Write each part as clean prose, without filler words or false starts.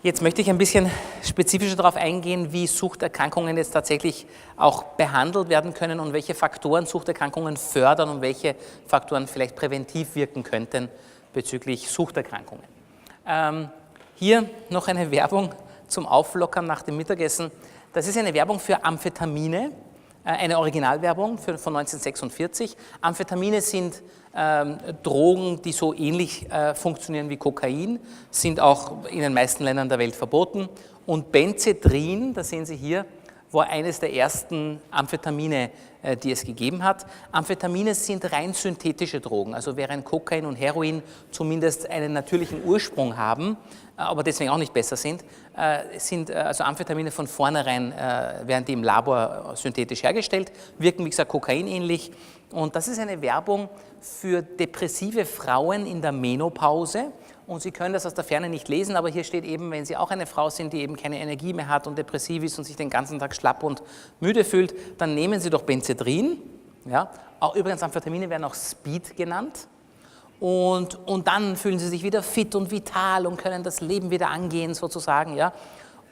Jetzt möchte ich ein bisschen spezifischer darauf eingehen, wie Suchterkrankungen jetzt tatsächlich auch behandelt werden können und welche Faktoren Suchterkrankungen fördern und welche Faktoren vielleicht präventiv wirken könnten bezüglich Suchterkrankungen. Hier noch eine Werbung zum Auflockern nach dem Mittagessen. Das ist eine Werbung für Amphetamine, eine Originalwerbung von 1946. Amphetamine sind Drogen, die so ähnlich funktionieren wie Kokain, sind auch in den meisten Ländern der Welt verboten. Und Benzedrin, das sehen Sie hier, war eines der ersten Amphetamine, die es gegeben hat. Amphetamine sind rein synthetische Drogen, also während Kokain und Heroin zumindest einen natürlichen Ursprung haben, aber deswegen auch nicht besser sind, sind also Amphetamine von vornherein, werden die im Labor synthetisch hergestellt, wirken wie gesagt kokainähnlich. Und das ist eine Werbung für depressive Frauen in der Menopause. Und Sie können das aus der Ferne nicht lesen, aber hier steht eben, wenn Sie auch eine Frau sind, die eben keine Energie mehr hat und depressiv ist und sich den ganzen Tag schlapp und müde fühlt, dann nehmen Sie doch Benzedrin. Ja? Auch übrigens Amphetamine werden auch Speed genannt. Und dann fühlen Sie sich wieder fit und vital und können das Leben wieder angehen sozusagen. Ja?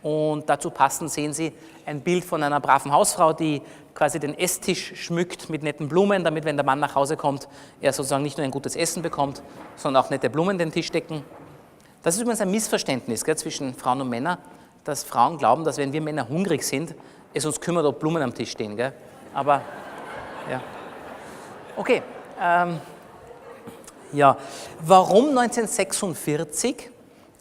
Und dazu passend sehen Sie ein Bild von einer braven Hausfrau, die quasi den Esstisch schmückt mit netten Blumen, damit, wenn der Mann nach Hause kommt, er sozusagen nicht nur ein gutes Essen bekommt, sondern auch nette Blumen den Tisch decken. Das ist übrigens ein Missverständnis zwischen Frauen und Männern, dass Frauen glauben, dass wenn wir Männer hungrig sind, es uns kümmert, ob Blumen am Tisch stehen. Gell? Aber, ja. Okay. Ja. Warum 1946?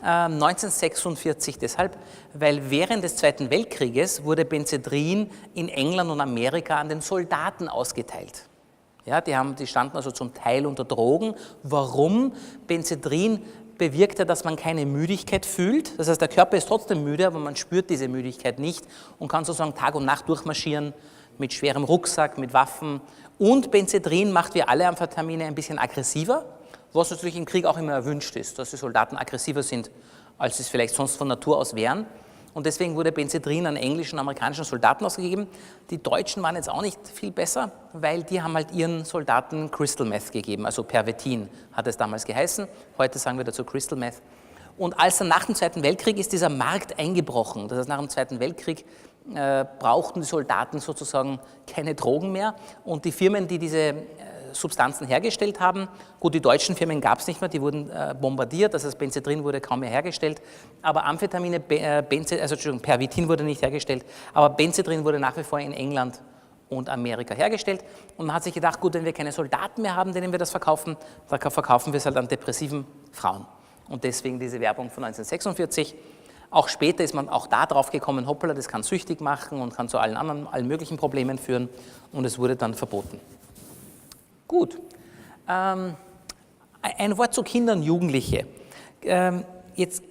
1946 deshalb, weil während des Zweiten Weltkrieges wurde Benzedrin in England und Amerika an den Soldaten ausgeteilt. Ja, die standen also zum Teil unter Drogen. Warum? Benzedrin bewirkt ja, dass man keine Müdigkeit fühlt. Das heißt, der Körper ist trotzdem müde, aber man spürt diese Müdigkeit nicht und kann sozusagen Tag und Nacht durchmarschieren mit schwerem Rucksack, mit Waffen. Und Benzedrin macht wie alle Amphetamine ein bisschen aggressiver, was natürlich im Krieg auch immer erwünscht ist, dass die Soldaten aggressiver sind, als sie es vielleicht sonst von Natur aus wären. Und deswegen wurde Benzedrin an englischen und amerikanischen Soldaten ausgegeben. Die Deutschen waren jetzt auch nicht viel besser, weil die haben halt ihren Soldaten Crystal Meth gegeben, also Pervitin hat es damals geheißen. Heute sagen wir dazu Crystal Meth. Und als dann nach dem Zweiten Weltkrieg ist dieser Markt eingebrochen. Das heißt, nach dem Zweiten Weltkrieg brauchten die Soldaten sozusagen keine Drogen mehr. Und die Firmen, die diese Substanzen hergestellt haben. Gut, die deutschen Firmen gab es nicht mehr, die wurden bombardiert, das heißt Benzedrin wurde kaum mehr hergestellt, aber Amphetamine, Pervitin wurde nicht hergestellt, aber Benzedrin wurde nach wie vor in England und Amerika hergestellt und man hat sich gedacht, gut, wenn wir keine Soldaten mehr haben, denen wir das verkaufen, dann verkaufen wir es halt an depressiven Frauen und deswegen diese Werbung von 1946. Auch später ist man auch da drauf gekommen, hoppala, das kann süchtig machen und kann zu allen möglichen Problemen führen und es wurde dann verboten. Gut, ein Wort zu Kindern und Jugendliche. Jetzt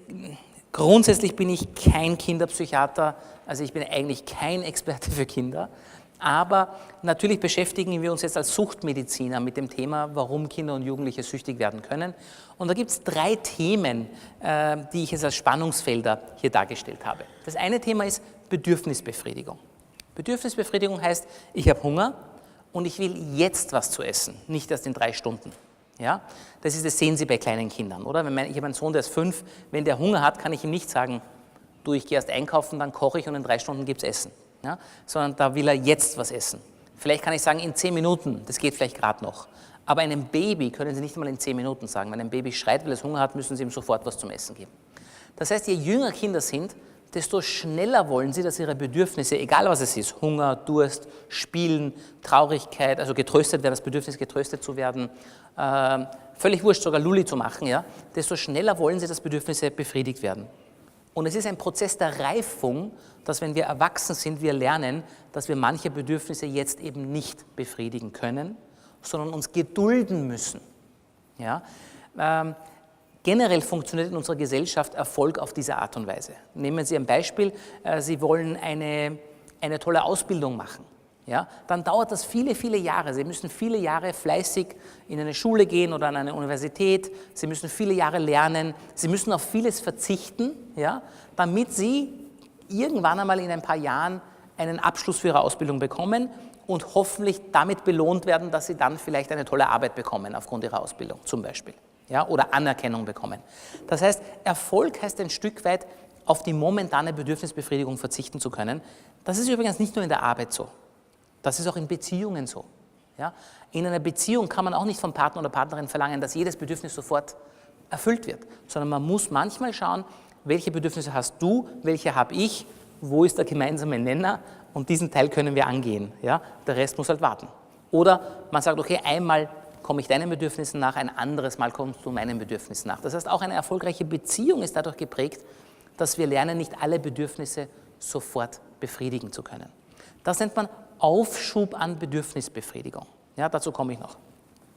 grundsätzlich bin ich kein Kinderpsychiater, also ich bin eigentlich kein Experte für Kinder, aber natürlich beschäftigen wir uns jetzt als Suchtmediziner mit dem Thema, warum Kinder und Jugendliche süchtig werden können. Und da gibt es 3 Themen, die ich jetzt als Spannungsfelder hier dargestellt habe. Das eine Thema ist Bedürfnisbefriedigung. Bedürfnisbefriedigung heißt, ich habe Hunger, und ich will jetzt was zu essen, nicht erst in 3 Stunden. Ja? Das sehen Sie bei kleinen Kindern, oder? Ich habe einen Sohn, der ist 5, wenn der Hunger hat, kann ich ihm nicht sagen, du, ich gehe erst einkaufen, dann koche ich und in 3 Stunden gibt es Essen. Ja? Sondern da will er jetzt was essen. Vielleicht kann ich sagen, in 10 Minuten, das geht vielleicht gerade noch. Aber einem Baby können Sie nicht einmal in 10 Minuten sagen. Wenn ein Baby schreit, weil es Hunger hat, müssen Sie ihm sofort was zum Essen geben. Das heißt, je jünger Kinder sind, desto schneller wollen sie, dass ihre Bedürfnisse, egal was es ist, Hunger, Durst, Spielen, Traurigkeit, also getröstet werden, das Bedürfnis getröstet zu werden, völlig wurscht, sogar Lulli zu machen, ja, desto schneller wollen sie, dass Bedürfnisse befriedigt werden. Und es ist ein Prozess der Reifung, dass wenn wir erwachsen sind, wir lernen, dass wir manche Bedürfnisse jetzt eben nicht befriedigen können, sondern uns gedulden müssen. Ja? Generell funktioniert in unserer Gesellschaft Erfolg auf diese Art und Weise. Nehmen Sie ein Beispiel, Sie wollen eine tolle Ausbildung machen. Ja? Dann dauert das viele, viele Jahre. Sie müssen viele Jahre fleißig in eine Schule gehen oder an eine Universität. Sie müssen viele Jahre lernen. Sie müssen auf vieles verzichten, ja? Damit Sie irgendwann einmal in ein paar Jahren einen Abschluss für Ihre Ausbildung bekommen und hoffentlich damit belohnt werden, dass Sie dann vielleicht eine tolle Arbeit bekommen aufgrund Ihrer Ausbildung zum Beispiel. Ja, oder Anerkennung bekommen. Das heißt, Erfolg heißt ein Stück weit, auf die momentane Bedürfnisbefriedigung verzichten zu können. Das ist übrigens nicht nur in der Arbeit so, das ist auch in Beziehungen so. Ja? In einer Beziehung kann man auch nicht vom Partner oder Partnerin verlangen, dass jedes Bedürfnis sofort erfüllt wird, sondern man muss manchmal schauen, welche Bedürfnisse hast du, welche habe ich, wo ist der gemeinsame Nenner und diesen Teil können wir angehen. Ja? Der Rest muss halt warten. Oder man sagt, okay, einmal komme ich deinen Bedürfnissen nach, ein anderes Mal kommst du meinen Bedürfnissen nach. Das heißt, auch eine erfolgreiche Beziehung ist dadurch geprägt, dass wir lernen, nicht alle Bedürfnisse sofort befriedigen zu können. Das nennt man Aufschub an Bedürfnisbefriedigung. Ja, dazu komme ich noch.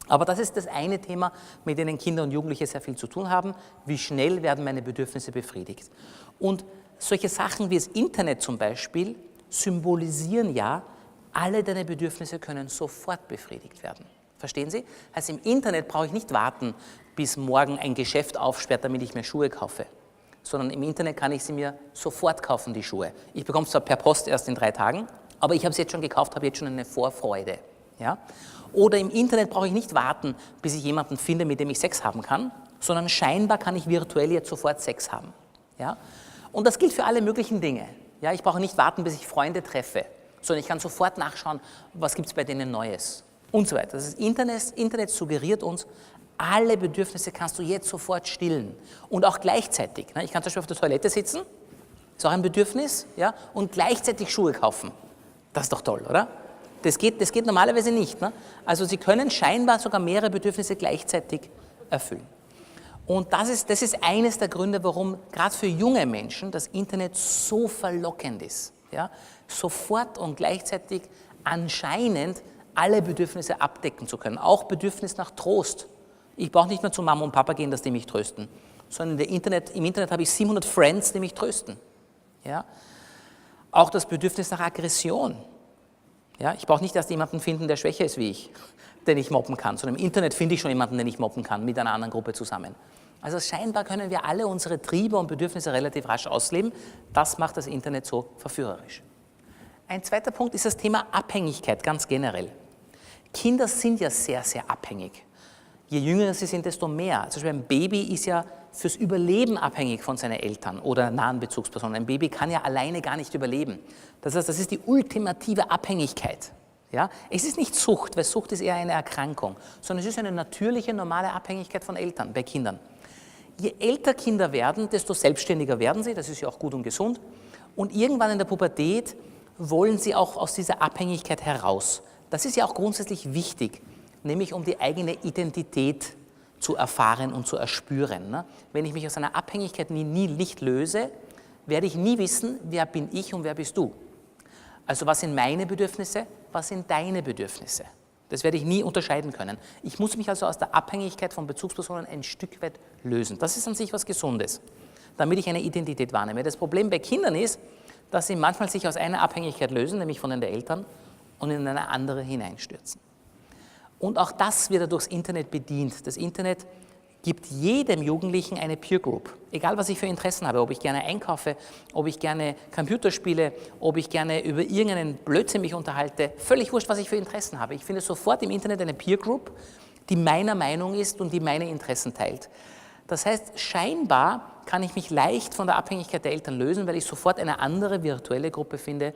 Aber das ist das eine Thema, mit dem Kinder und Jugendliche sehr viel zu tun haben. Wie schnell werden meine Bedürfnisse befriedigt? Und solche Sachen wie das Internet zum Beispiel symbolisieren ja, alle deine Bedürfnisse können sofort befriedigt werden. Verstehen Sie? Also im Internet brauche ich nicht warten, bis morgen ein Geschäft aufsperrt, damit ich mir Schuhe kaufe. Sondern im Internet kann ich sie mir sofort kaufen, die Schuhe. Ich bekomme es zwar per Post erst in 3 Tagen, aber ich habe es jetzt schon gekauft, habe jetzt schon eine Vorfreude. Ja? Oder im Internet brauche ich nicht warten, bis ich jemanden finde, mit dem ich Sex haben kann, sondern scheinbar kann ich virtuell jetzt sofort Sex haben. Ja? Und das gilt für alle möglichen Dinge. Ja? Ich brauche nicht warten, bis ich Freunde treffe, sondern ich kann sofort nachschauen, was gibt es bei denen Neues und so weiter. Das Internet suggeriert uns, alle Bedürfnisse kannst du jetzt sofort stillen und auch gleichzeitig. Ich kann zum Beispiel auf der Toilette sitzen, ist auch ein Bedürfnis, ja, und gleichzeitig Schuhe kaufen. Das ist doch toll, oder? Das geht normalerweise nicht. Ne? Also Sie können scheinbar sogar mehrere Bedürfnisse gleichzeitig erfüllen. Und das ist eines der Gründe, warum gerade für junge Menschen das Internet so verlockend ist. Ja? Sofort und gleichzeitig anscheinend alle Bedürfnisse abdecken zu können. Auch Bedürfnis nach Trost. Ich brauche nicht mehr zu Mama und Papa gehen, dass die mich trösten, sondern im Internet habe ich 700 Friends, die mich trösten. Ja? Auch das Bedürfnis nach Aggression. Ja? Ich brauche nicht erst jemanden finden, der schwächer ist wie ich, den ich mobben kann, sondern im Internet finde ich schon jemanden, den ich mobben kann, mit einer anderen Gruppe zusammen. Also scheinbar können wir alle unsere Triebe und Bedürfnisse relativ rasch ausleben. Das macht das Internet so verführerisch. Ein zweiter Punkt ist das Thema Abhängigkeit, ganz generell. Kinder sind ja sehr, sehr abhängig. Je jünger sie sind, desto mehr. Zum Beispiel ein Baby ist ja fürs Überleben abhängig von seinen Eltern oder nahen Bezugspersonen. Ein Baby kann ja alleine gar nicht überleben. Das heißt, das ist die ultimative Abhängigkeit. Ja? Es ist nicht Sucht, weil Sucht ist eher eine Erkrankung, sondern es ist eine natürliche, normale Abhängigkeit von Eltern bei Kindern. Je älter Kinder werden, desto selbstständiger werden sie, das ist ja auch gut und gesund. Und irgendwann in der Pubertät wollen sie auch aus dieser Abhängigkeit heraus. Das ist ja auch grundsätzlich wichtig, nämlich um die eigene Identität zu erfahren und zu erspüren. Ne? Wenn ich mich aus einer Abhängigkeit nicht löse, werde ich nie wissen, wer bin ich und wer bist du. Also was sind meine Bedürfnisse, was sind deine Bedürfnisse? Das werde ich nie unterscheiden können. Ich muss mich also aus der Abhängigkeit von Bezugspersonen ein Stück weit lösen. Das ist an sich was Gesundes, damit ich eine Identität wahrnehme. Das Problem bei Kindern ist, dass sie manchmal sich aus einer Abhängigkeit lösen, nämlich von den Eltern, und in eine andere hineinstürzen. Und auch das wird durchs Internet bedient. Das Internet gibt jedem Jugendlichen eine Peer Group. Egal, was ich für Interessen habe, ob ich gerne einkaufe, ob ich gerne Computer spiele, ob ich gerne über irgendeinen Blödsinn mich unterhalte, völlig wurscht, was ich für Interessen habe. Ich finde sofort im Internet eine Peer Group, die meiner Meinung ist und die meine Interessen teilt. Das heißt, scheinbar kann ich mich leicht von der Abhängigkeit der Eltern lösen, weil ich sofort eine andere virtuelle Gruppe finde,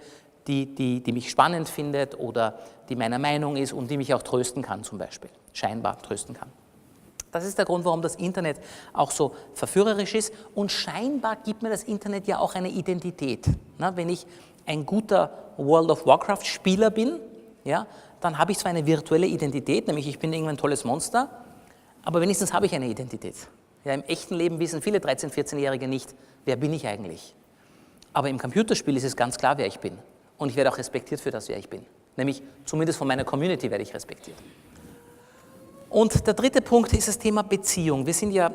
die mich spannend findet oder die meiner Meinung ist und die mich auch trösten kann zum Beispiel, scheinbar trösten kann. Das ist der Grund, warum das Internet auch so verführerisch ist und scheinbar gibt mir das Internet ja auch eine Identität. Na, wenn ich ein guter World of Warcraft Spieler bin, ja, dann habe ich zwar eine virtuelle Identität, nämlich ich bin irgendwann ein tolles Monster, aber wenigstens habe ich eine Identität. Ja, im echten Leben wissen viele 13-, 14-Jährige nicht, wer bin ich eigentlich. Aber im Computerspiel ist es ganz klar, wer ich bin. Und ich werde auch respektiert für das, wer ich bin. Nämlich zumindest von meiner Community werde ich respektiert. Und der dritte Punkt ist das Thema Beziehung. Wir sind ja,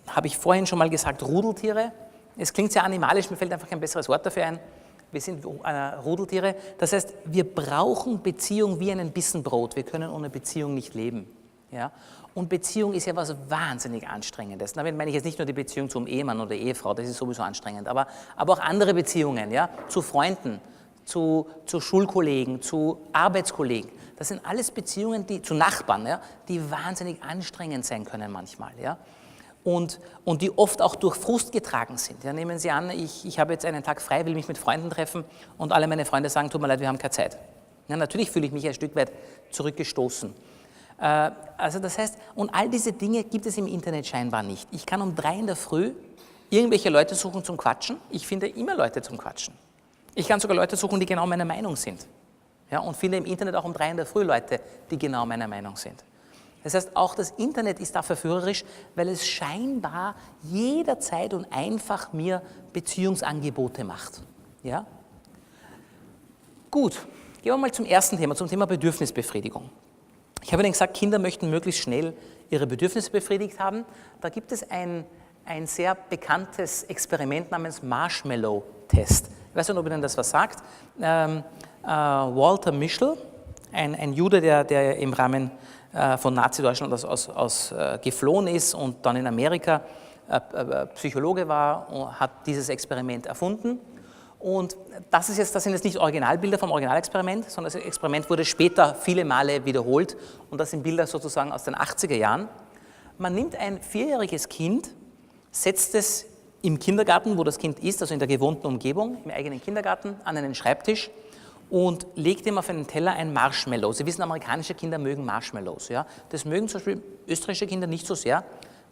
habe ich vorhin schon mal gesagt, Rudeltiere. Es klingt sehr animalisch, mir fällt einfach kein besseres Wort dafür ein. Wir sind Rudeltiere. Das heißt, wir brauchen Beziehung wie einen Bissen Brot. Wir können ohne Beziehung nicht leben. Ja? Und Beziehung ist ja was wahnsinnig Anstrengendes. Damit meine ich jetzt nicht nur die Beziehung zum Ehemann oder Ehefrau, das ist sowieso anstrengend, aber auch andere Beziehungen, ja? Zu Freunden, zu Schulkollegen, zu Arbeitskollegen. Das sind alles Beziehungen, zu Nachbarn, ja, die wahnsinnig anstrengend sein können manchmal. Ja? und die oft auch durch Frust getragen sind. Ja, nehmen Sie an, ich habe jetzt einen Tag frei, will mich mit Freunden treffen und alle meine Freunde sagen, tut mir leid, wir haben keine Zeit. Ja, natürlich fühle ich mich ein Stück weit zurückgestoßen. Also das heißt, und all diese Dinge gibt es im Internet scheinbar nicht. Ich kann um 3 in der Früh irgendwelche Leute suchen zum Quatschen. Ich finde immer Leute zum Quatschen. Ich kann sogar Leute suchen, die genau meiner Meinung sind. Ja, und finde im Internet auch um 3 in der Früh Leute, die genau meiner Meinung sind. Das heißt, auch das Internet ist da verführerisch, weil es scheinbar jederzeit und einfach mir Beziehungsangebote macht. Ja? Gut, gehen wir mal zum ersten Thema, zum Thema Bedürfnisbefriedigung. Ich habe Ihnen gesagt, Kinder möchten möglichst schnell ihre Bedürfnisse befriedigt haben. Da gibt es ein sehr bekanntes Experiment namens Marshmallow-Test. Ich weiß nicht, ob Ihnen das was sagt. Walter Mischel, ein Jude, der im Rahmen von Nazi-Deutschland geflohen ist und dann in Amerika Psychologe war, hat dieses Experiment erfunden. Und das sind jetzt nicht Originalbilder vom Originalexperiment, sondern das Experiment wurde später viele Male wiederholt und das sind Bilder sozusagen aus den 80er Jahren. Man nimmt ein 4-jähriges Kind, setzt es im Kindergarten, wo das Kind ist, also in der gewohnten Umgebung, im eigenen Kindergarten, an einen Schreibtisch und legt ihm auf einen Teller ein Marshmallow. Sie wissen, amerikanische Kinder mögen Marshmallows. Ja? Das mögen zum Beispiel österreichische Kinder nicht so sehr.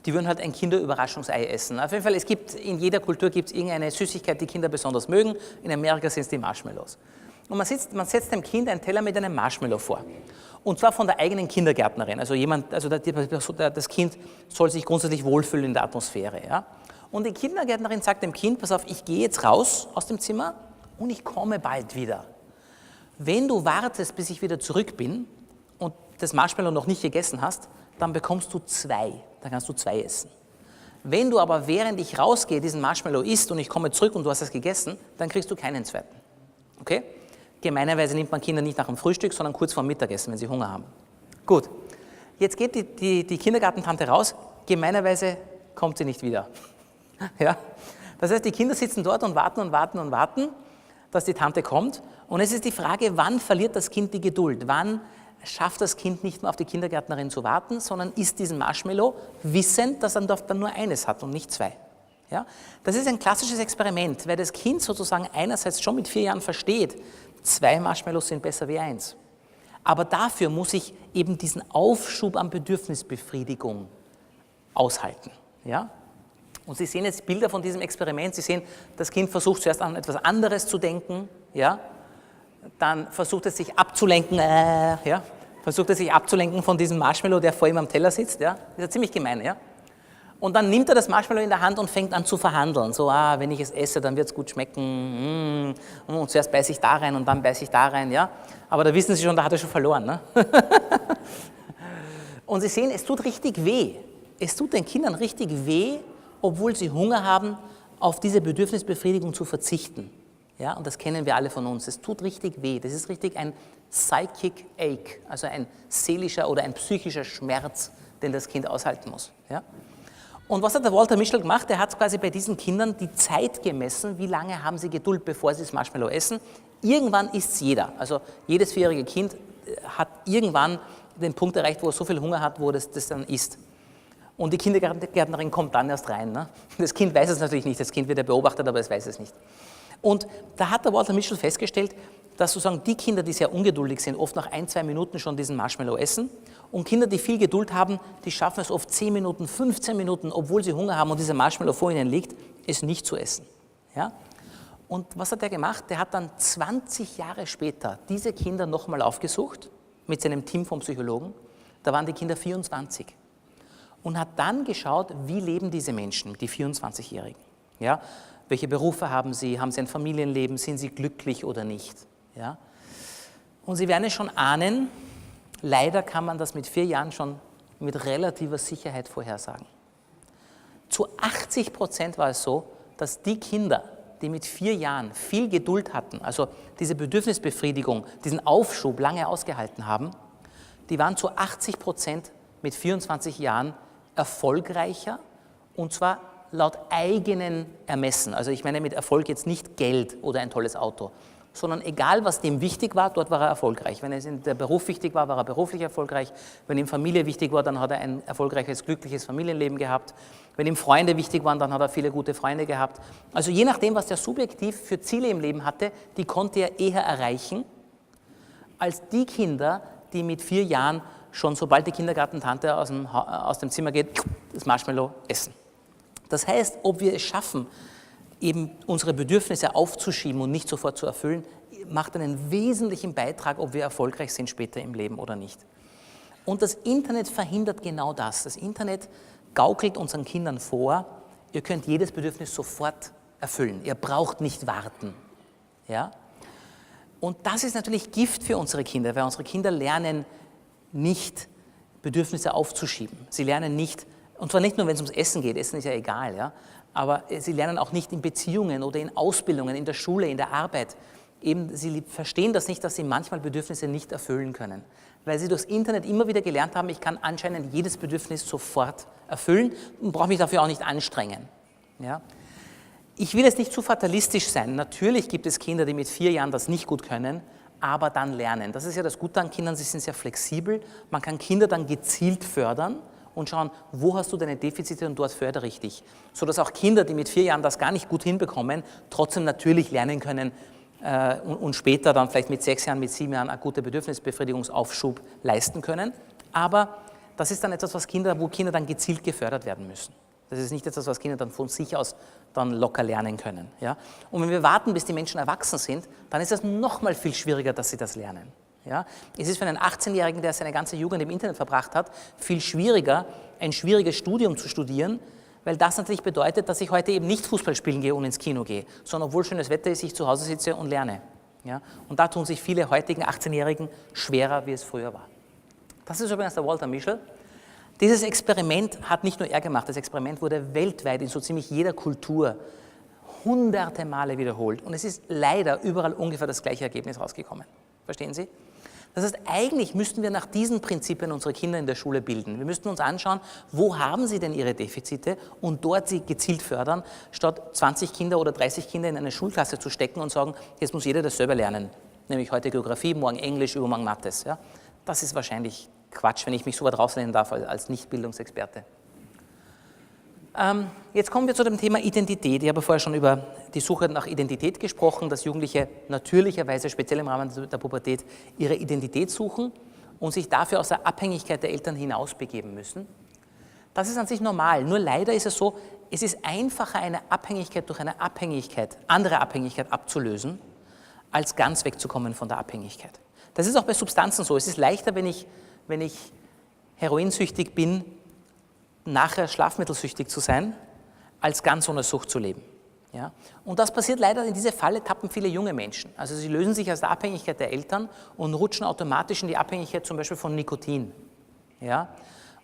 Die würden halt ein Kinderüberraschungsei essen. Auf jeden Fall, in jeder Kultur gibt es irgendeine Süßigkeit, die Kinder besonders mögen. In Amerika sind es die Marshmallows. Und man setzt dem Kind einen Teller mit einem Marshmallow vor. Und zwar von der eigenen Kindergärtnerin. Das Kind soll sich grundsätzlich wohlfühlen in der Atmosphäre. Ja? Und die Kindergärtnerin sagt dem Kind, pass auf, ich gehe jetzt raus aus dem Zimmer und ich komme bald wieder. Wenn du wartest, bis ich wieder zurück bin und das Marshmallow noch nicht gegessen hast, dann bekommst du 2. Dann kannst du 2 essen. Wenn du aber während ich rausgehe diesen Marshmallow isst und ich komme zurück und du hast es gegessen, dann kriegst du keinen 2. Okay? Gemeinerweise nimmt man Kinder nicht nach dem Frühstück, sondern kurz vor dem Mittagessen, wenn sie Hunger haben. Gut, jetzt geht die Kindergartentante raus, gemeinerweise kommt sie nicht wieder. Ja? Das heißt, die Kinder sitzen dort und warten, dass die Tante kommt. Und es ist die Frage, wann verliert das Kind die Geduld? Wann schafft das Kind nicht mehr auf die Kindergärtnerin zu warten, sondern isst diesen Marshmallow, wissend, dass er dann nur eines hat und nicht 2. Ja? Das ist ein klassisches Experiment, weil das Kind sozusagen einerseits schon mit 4 Jahren versteht, 2 Marshmallows sind besser wie 1. Aber dafür muss ich eben diesen Aufschub an Bedürfnisbefriedigung aushalten. Ja? Und Sie sehen jetzt Bilder von diesem Experiment. Sie sehen, das Kind versucht zuerst an etwas anderes zu denken, ja? Dann versucht es sich abzulenken, von diesem Marshmallow, der vor ihm am Teller sitzt. Ja? Das ist ja ziemlich gemein. Ja? Und dann nimmt er das Marshmallow in der Hand und fängt an zu verhandeln. So, wenn ich es esse, dann wird es gut schmecken. Und zuerst beiße ich da rein und dann beiße ich da rein. Ja? Aber da wissen Sie schon, da hat er schon verloren. Ne? Und Sie sehen, es tut richtig weh. Es tut den Kindern richtig weh, obwohl sie Hunger haben, auf diese Bedürfnisbefriedigung zu verzichten. Ja, und das kennen wir alle von uns. Es tut richtig weh. Das ist richtig ein psychic ache, also ein seelischer oder ein psychischer Schmerz, den das Kind aushalten muss. Ja? Und was hat der Walter Mischel gemacht? Er hat quasi bei diesen Kindern die Zeit gemessen, wie lange haben sie Geduld, bevor sie das Marshmallow essen. Irgendwann isst es jeder. Also jedes 4-jährige Kind hat irgendwann den Punkt erreicht, wo er so viel Hunger hat, wo das dann isst. Und die Kindergärtnerin kommt dann erst rein. Ne? Das Kind weiß es natürlich nicht. Das Kind wird ja beobachtet, aber es weiß es nicht. Und da hat der Walter Mischel festgestellt, dass sozusagen die Kinder, die sehr ungeduldig sind, oft nach 1-2 Minuten schon diesen Marshmallow essen. Und Kinder, die viel Geduld haben, die schaffen es oft 10 Minuten, 15 Minuten, obwohl sie Hunger haben und dieser Marshmallow vor ihnen liegt, es nicht zu essen. Ja? Und was hat er gemacht? Der hat dann 20 Jahre später diese Kinder nochmal aufgesucht, mit seinem Team von Psychologen. Da waren die Kinder 24. Und hat dann geschaut, wie leben diese Menschen, die 24-Jährigen. Ja? Welche Berufe haben sie ein Familienleben, sind sie glücklich oder nicht. Ja? Und Sie werden es schon ahnen, leider kann man das mit 4 Jahren schon mit relativer Sicherheit vorhersagen. Zu 80% war es so, dass die Kinder, die mit 4 Jahren viel Geduld hatten, also diese Bedürfnisbefriedigung, diesen Aufschub lange ausgehalten haben, die waren zu 80% mit 24 Jahren erfolgreicher, und zwar laut eigenen Ermessen. Also ich meine mit Erfolg jetzt nicht Geld oder ein tolles Auto, sondern egal, was dem wichtig war, dort war er erfolgreich. Wenn es in der Beruf wichtig war, war er beruflich erfolgreich. Wenn ihm Familie wichtig war, dann hat er ein erfolgreiches, glückliches Familienleben gehabt. Wenn ihm Freunde wichtig waren, dann hat er viele gute Freunde gehabt. Also je nachdem, was der subjektiv für Ziele im Leben hatte, die konnte er eher erreichen, als die Kinder, die mit 4 Jahren schon, sobald die Kindergartentante aus dem Zimmer geht, das Marshmallow essen. Das heißt, ob wir es schaffen, eben unsere Bedürfnisse aufzuschieben und nicht sofort zu erfüllen, macht einen wesentlichen Beitrag, ob wir erfolgreich sind später im Leben oder nicht. Und das Internet verhindert genau das. Das Internet gaukelt unseren Kindern vor, ihr könnt jedes Bedürfnis sofort erfüllen. Ihr braucht nicht warten. Ja? Und das ist natürlich Gift für unsere Kinder, weil unsere Kinder lernen nicht, Bedürfnisse aufzuschieben. Sie lernen nicht, und zwar nicht nur, wenn es ums Essen geht, Essen ist ja egal, ja, aber sie lernen auch nicht in Beziehungen oder in Ausbildungen, in der Schule, in der Arbeit. Eben, sie verstehen das nicht, dass sie manchmal Bedürfnisse nicht erfüllen können, weil sie durchs Internet immer wieder gelernt haben, ich kann anscheinend jedes Bedürfnis sofort erfüllen und brauche mich dafür auch nicht anstrengen. Ja? Ich will jetzt nicht zu fatalistisch sein. Natürlich gibt es Kinder, die mit 4 Jahren das nicht gut können, aber dann lernen. Das ist ja das Gute an Kindern, sie sind sehr flexibel. Man kann Kinder dann gezielt fördern und schauen, wo hast du deine Defizite und dort fördere ich dich. Sodass auch Kinder, die mit 4 Jahren das gar nicht gut hinbekommen, trotzdem natürlich lernen können und später dann vielleicht mit 6 Jahren, mit 7 Jahren einen guten Bedürfnisbefriedigungsaufschub leisten können. Aber das ist dann etwas, wo Kinder dann gezielt gefördert werden müssen. Das ist nicht etwas, was Kinder dann von sich aus dann locker lernen können. Ja? Und wenn wir warten, bis die Menschen erwachsen sind, dann ist es noch mal viel schwieriger, dass sie das lernen. Ja? Es ist für einen 18-Jährigen, der seine ganze Jugend im Internet verbracht hat, viel schwieriger, ein schwieriges Studium zu studieren, weil das natürlich bedeutet, dass ich heute eben nicht Fußball spielen gehe und ins Kino gehe, sondern obwohl schönes Wetter ist, ich zu Hause sitze und lerne. Ja? Und da tun sich viele heutigen 18-Jährigen schwerer, wie es früher war. Das ist übrigens der Walter Mischel. Dieses Experiment hat nicht nur er gemacht, das Experiment wurde weltweit in so ziemlich jeder Kultur hunderte Male wiederholt und es ist leider überall ungefähr das gleiche Ergebnis rausgekommen. Verstehen Sie? Das heißt, eigentlich müssten wir nach diesen Prinzipien unsere Kinder in der Schule bilden. Wir müssten uns anschauen, wo haben sie denn ihre Defizite und dort sie gezielt fördern, statt 20 Kinder oder 30 Kinder in eine Schulklasse zu stecken und sagen, jetzt muss jeder das selber lernen. Nämlich heute Geografie, morgen Englisch, übermorgen Maths. Ja? Das ist wahrscheinlich Quatsch, wenn ich mich so weit rauslehnen darf als Nicht-Bildungsexperte. Jetzt kommen wir zu dem Thema Identität. Ich habe vorher schon über die Suche nach Identität gesprochen, dass Jugendliche natürlicherweise, speziell im Rahmen der Pubertät, ihre Identität suchen und sich dafür aus der Abhängigkeit der Eltern hinausbegeben müssen. Das ist an sich normal, nur leider ist es so, es ist einfacher, eine Abhängigkeit durch eine Abhängigkeit, andere Abhängigkeit abzulösen, als ganz wegzukommen von der Abhängigkeit. Das ist auch bei Substanzen so. Es ist leichter, wenn ich heroinsüchtig bin, nachher schlafmittelsüchtig zu sein, als ganz ohne Sucht zu leben. Ja? Und das passiert leider, in diese Falle tappen viele junge Menschen. Also sie lösen sich aus der Abhängigkeit der Eltern und rutschen automatisch in die Abhängigkeit zum Beispiel von Nikotin, ja?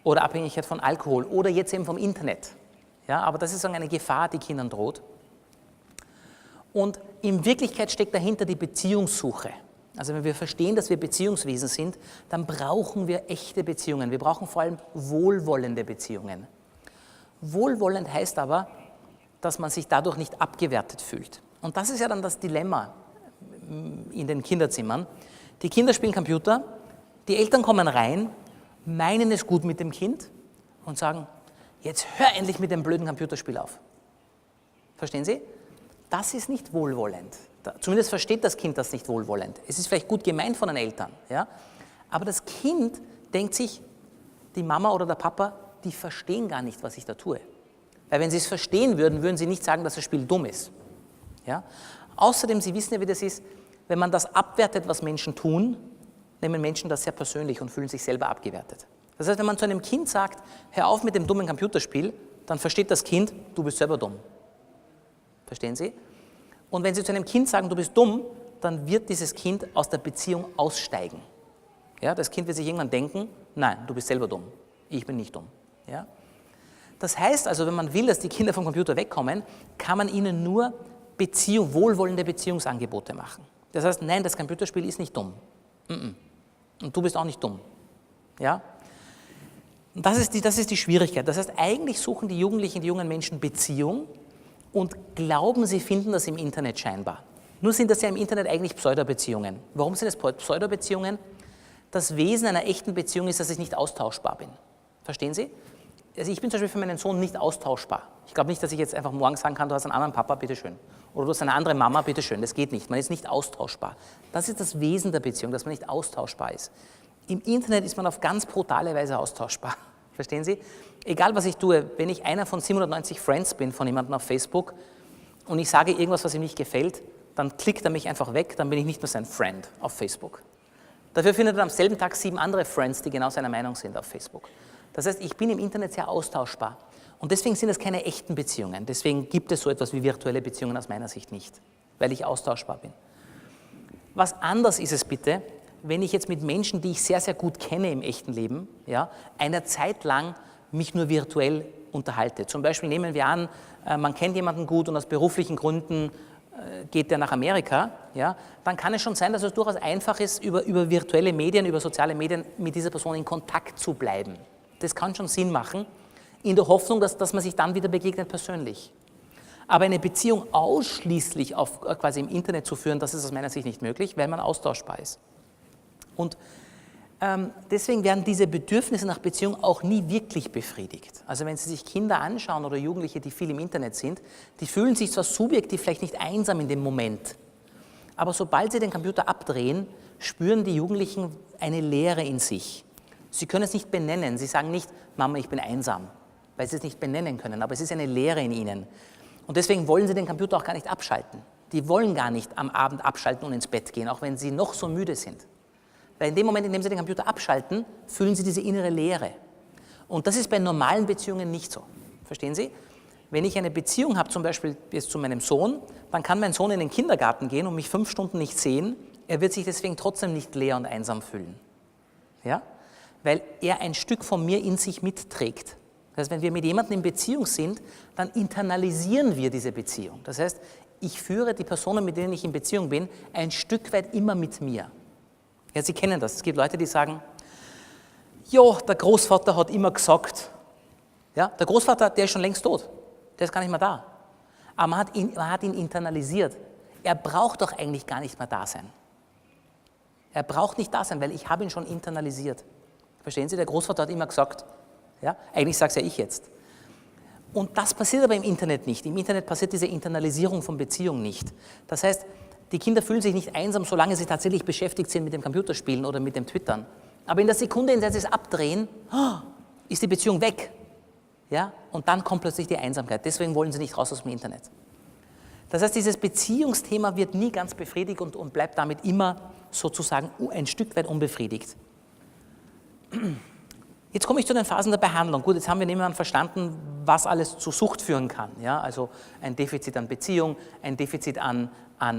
Oder Abhängigkeit von Alkohol oder jetzt eben vom Internet. Ja? Aber das ist eine Gefahr, die Kindern droht. Und in Wirklichkeit steckt dahinter die Beziehungssuche. Also wenn wir verstehen, dass wir Beziehungswesen sind, dann brauchen wir echte Beziehungen. Wir brauchen vor allem wohlwollende Beziehungen. Wohlwollend heißt aber, dass man sich dadurch nicht abgewertet fühlt. Und das ist ja dann das Dilemma in den Kinderzimmern. Die Kinder spielen Computer, die Eltern kommen rein, meinen es gut mit dem Kind und sagen, jetzt hör endlich mit dem blöden Computerspiel auf. Verstehen Sie? Das ist nicht wohlwollend. Zumindest versteht das Kind das nicht wohlwollend. Es ist vielleicht gut gemeint von den Eltern, ja? Aber das Kind denkt sich, die Mama oder der Papa, die verstehen gar nicht, was ich da tue. Weil wenn sie es verstehen würden, würden sie nicht sagen, dass das Spiel dumm ist. Ja? Außerdem, Sie wissen ja, wie das ist, wenn man das abwertet, was Menschen tun, nehmen Menschen das sehr persönlich und fühlen sich selber abgewertet. Das heißt, wenn man zu einem Kind sagt, hör auf mit dem dummen Computerspiel, dann versteht das Kind, du bist selber dumm. Verstehen Sie? Und wenn Sie zu einem Kind sagen, du bist dumm, dann wird dieses Kind aus der Beziehung aussteigen. Ja, das Kind wird sich irgendwann denken, nein, du bist selber dumm, ich bin nicht dumm. Ja? Das heißt also, wenn man will, dass die Kinder vom Computer wegkommen, kann man ihnen nur wohlwollende Beziehungsangebote machen. Das heißt, nein, das Computerspiel ist nicht dumm. Und du bist auch nicht dumm. Ja? Und das ist die Schwierigkeit. Das heißt, eigentlich suchen die Jugendlichen, die jungen Menschen Beziehung, und glauben, sie finden das im Internet scheinbar. Nur sind das ja im Internet eigentlich Pseudobeziehungen. Warum sind es Pseudobeziehungen? Das Wesen einer echten Beziehung ist, dass ich nicht austauschbar bin. Verstehen Sie? Also ich bin zum Beispiel für meinen Sohn nicht austauschbar. Ich glaube nicht, dass ich jetzt einfach morgen sagen kann, du hast einen anderen Papa, bitteschön. Oder du hast eine andere Mama, bitteschön. Das geht nicht. Man ist nicht austauschbar. Das ist das Wesen der Beziehung, dass man nicht austauschbar ist. Im Internet ist man auf ganz brutale Weise austauschbar. Verstehen Sie? Egal, was ich tue, wenn ich einer von 790 Friends bin von jemandem auf Facebook und ich sage irgendwas, was ihm nicht gefällt, dann klickt er mich einfach weg, dann bin ich nicht mehr sein Friend auf Facebook. Dafür findet er am selben Tag 7 andere Friends, die genau seiner Meinung sind auf Facebook. Das heißt, ich bin im Internet sehr austauschbar. Und deswegen sind es keine echten Beziehungen. Deswegen gibt es so etwas wie virtuelle Beziehungen aus meiner Sicht nicht, weil ich austauschbar bin. Was anders ist es bitte, wenn ich jetzt mit Menschen, die ich sehr, sehr gut kenne im echten Leben, ja, eine Zeit lang mich nur virtuell unterhalte. Zum Beispiel nehmen wir an, man kennt jemanden gut und aus beruflichen Gründen geht der nach Amerika, ja, dann kann es schon sein, dass es durchaus einfach ist, über virtuelle Medien, über soziale Medien mit dieser Person in Kontakt zu bleiben. Das kann schon Sinn machen, in der Hoffnung, dass man sich dann wieder begegnet persönlich. Aber eine Beziehung ausschließlich quasi im Internet zu führen, das ist aus meiner Sicht nicht möglich, weil man austauschbar ist. Und deswegen werden diese Bedürfnisse nach Beziehung auch nie wirklich befriedigt. Also wenn Sie sich Kinder anschauen oder Jugendliche, die viel im Internet sind, die fühlen sich zwar subjektiv vielleicht nicht einsam in dem Moment, aber sobald sie den Computer abdrehen, spüren die Jugendlichen eine Leere in sich. Sie können es nicht benennen. Sie sagen nicht, Mama, ich bin einsam, weil sie es nicht benennen können, aber es ist eine Leere in ihnen. Und deswegen wollen sie den Computer auch gar nicht abschalten. Die wollen gar nicht am Abend abschalten und ins Bett gehen, auch wenn sie noch so müde sind. Weil in dem Moment, in dem sie den Computer abschalten, fühlen sie diese innere Leere. Und das ist bei normalen Beziehungen nicht so. Verstehen Sie? Wenn ich eine Beziehung habe, zum Beispiel jetzt zu meinem Sohn, dann kann mein Sohn in den Kindergarten gehen und mich 5 Stunden nicht sehen. Er wird sich deswegen trotzdem nicht leer und einsam fühlen. Ja? Weil er ein Stück von mir in sich mitträgt. Das heißt, wenn wir mit jemandem in Beziehung sind, dann internalisieren wir diese Beziehung. Das heißt, ich führe die Personen, mit denen ich in Beziehung bin, ein Stück weit immer mit mir. Ja, Sie kennen das. Es gibt Leute, die sagen, ja, der Großvater hat immer gesagt, ja, der Großvater, der ist schon längst tot, der ist gar nicht mehr da. Aber man hat ihn internalisiert. Er braucht doch eigentlich gar nicht mehr da sein. Er braucht nicht da sein, weil ich habe ihn schon internalisiert. Verstehen Sie, der Großvater hat immer gesagt, ja, eigentlich sage es ja ich jetzt. Und das passiert aber im Internet nicht. Im Internet passiert diese Internalisierung von Beziehung nicht. Das heißt, die Kinder fühlen sich nicht einsam, solange sie tatsächlich beschäftigt sind mit dem Computerspielen oder mit dem Twittern. Aber in der Sekunde, in der sie es abdrehen, ist die Beziehung weg. Ja? Und dann kommt plötzlich die Einsamkeit. Deswegen wollen sie nicht raus aus dem Internet. Das heißt, dieses Beziehungsthema wird nie ganz befriedigt und bleibt damit immer sozusagen ein Stück weit unbefriedigt. Jetzt komme ich zu den Phasen der Behandlung. Gut, jetzt haben wir nebenan verstanden, was alles zu Sucht führen kann. Ja? Also ein Defizit an Beziehung, ein Defizit an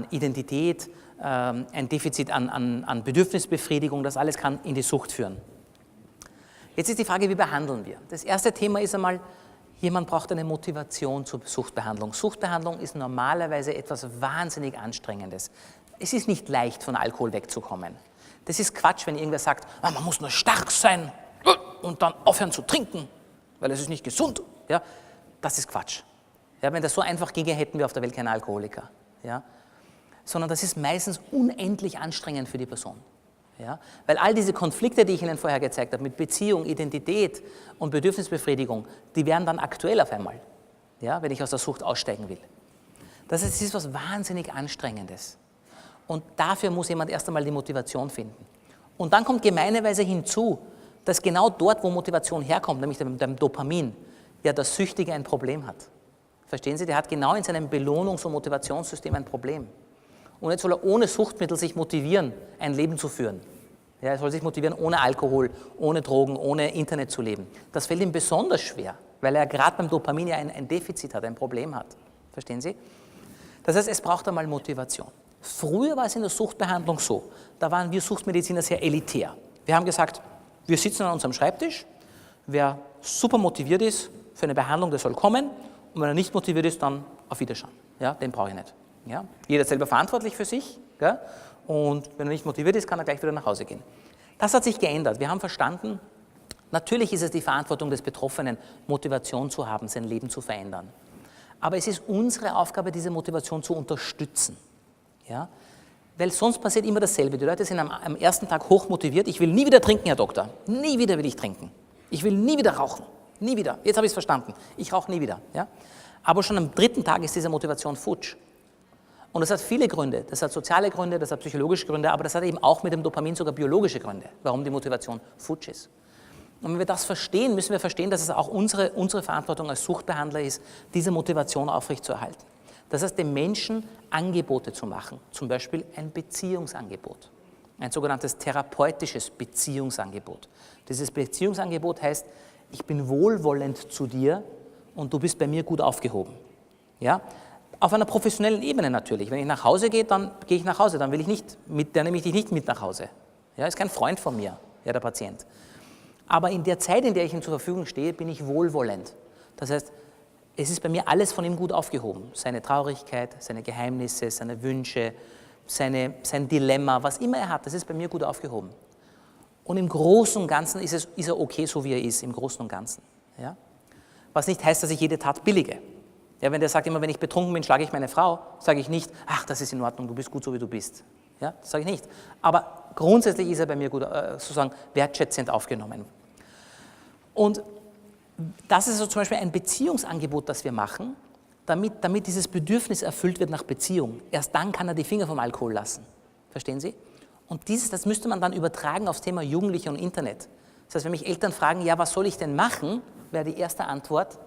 Identität, ein Defizit an Bedürfnisbefriedigung, das alles kann in die Sucht führen. Jetzt ist die Frage, wie behandeln wir? Das erste Thema ist einmal, jemand braucht eine Motivation zur Suchtbehandlung. Suchtbehandlung ist normalerweise etwas wahnsinnig Anstrengendes. Es ist nicht leicht, von Alkohol wegzukommen. Das ist Quatsch, wenn irgendwer sagt, man muss nur stark sein und dann aufhören zu trinken, weil es ist nicht gesund. Ja, das ist Quatsch. Ja, wenn das so einfach ginge, hätten wir auf der Welt keine Alkoholiker. Ja? Sondern das ist meistens unendlich anstrengend für die Person. Ja? Weil all diese Konflikte, die ich Ihnen vorher gezeigt habe, mit Beziehung, Identität und Bedürfnisbefriedigung, die werden dann aktuell auf einmal, ja, wenn ich aus der Sucht aussteigen will. Das heißt, es ist was wahnsinnig Anstrengendes. Und dafür muss jemand erst einmal die Motivation finden. Und dann kommt gemeinerweise hinzu, dass genau dort, wo Motivation herkommt, nämlich dem Dopamin, ja der Süchtige ein Problem hat. Verstehen Sie? Der hat genau in seinem Belohnungs- und Motivationssystem ein Problem. Und jetzt soll er ohne Suchtmittel sich motivieren, ein Leben zu führen. Ja, er soll sich motivieren, ohne Alkohol, ohne Drogen, ohne Internet zu leben. Das fällt ihm besonders schwer, weil er gerade beim Dopamin ja ein Defizit hat, ein Problem hat. Verstehen Sie? Das heißt, es braucht einmal Motivation. Früher war es in der Suchtbehandlung so, da waren wir Suchtmediziner sehr elitär. Wir haben gesagt, wir sitzen an unserem Schreibtisch, wer super motiviert ist für eine Behandlung, der soll kommen, und wenn er nicht motiviert ist, dann auf Wiedersehen. Ja, den brauche ich nicht. Ja? Jeder ist selber verantwortlich für sich, gell? Und wenn er nicht motiviert ist, kann er gleich wieder nach Hause gehen. Das hat sich geändert. Wir haben verstanden, natürlich ist es die Verantwortung des Betroffenen, Motivation zu haben, sein Leben zu verändern. Aber es ist unsere Aufgabe, diese Motivation zu unterstützen. Ja? Weil sonst passiert immer dasselbe. Die Leute sind am ersten Tag hochmotiviert. Ich will nie wieder trinken, Herr Doktor. Nie wieder will ich trinken. Ich will nie wieder rauchen. Nie wieder. Jetzt habe ich es verstanden. Ich rauche nie wieder. Ja? Aber schon am dritten Tag ist diese Motivation futsch. Und das hat viele Gründe. Das hat soziale Gründe, das hat psychologische Gründe, aber das hat eben auch mit dem Dopamin sogar biologische Gründe, warum die Motivation futsch ist. Und wenn wir das verstehen, müssen wir verstehen, dass es auch unsere Verantwortung als Suchtbehandler ist, diese Motivation aufrechtzuerhalten. Das heißt, dem Menschen Angebote zu machen, zum Beispiel ein Beziehungsangebot, ein sogenanntes therapeutisches Beziehungsangebot. Dieses Beziehungsangebot heißt, ich bin wohlwollend zu dir und du bist bei mir gut aufgehoben. Ja? Auf einer professionellen Ebene natürlich. Wenn ich nach Hause gehe, dann gehe ich nach Hause, dann nehme ich dich nicht mit nach Hause. Ja, ist kein Freund von mir, ja, der Patient. Aber in der Zeit, in der ich ihm zur Verfügung stehe, bin ich wohlwollend. Das heißt, es ist bei mir alles von ihm gut aufgehoben. Seine Traurigkeit, seine Geheimnisse, seine Wünsche, sein Dilemma, was immer er hat, das ist bei mir gut aufgehoben. Und im Großen und Ganzen ist er okay, so wie er ist, im Großen und Ganzen. Ja? Was nicht heißt, dass ich jede Tat billige. Ja, wenn der sagt immer, wenn ich betrunken bin, schlage ich meine Frau, sage ich nicht, ach, das ist in Ordnung, du bist gut, so wie du bist. Ja, das sage ich nicht. Aber grundsätzlich ist er bei mir gut, sozusagen wertschätzend aufgenommen. Und das ist also zum Beispiel ein Beziehungsangebot, das wir machen, damit dieses Bedürfnis erfüllt wird nach Beziehung. Erst dann kann er die Finger vom Alkohol lassen. Verstehen Sie? Und das müsste man dann übertragen aufs Thema Jugendliche und Internet. Das heißt, wenn mich Eltern fragen, ja, was soll ich denn machen, wäre die erste Antwort,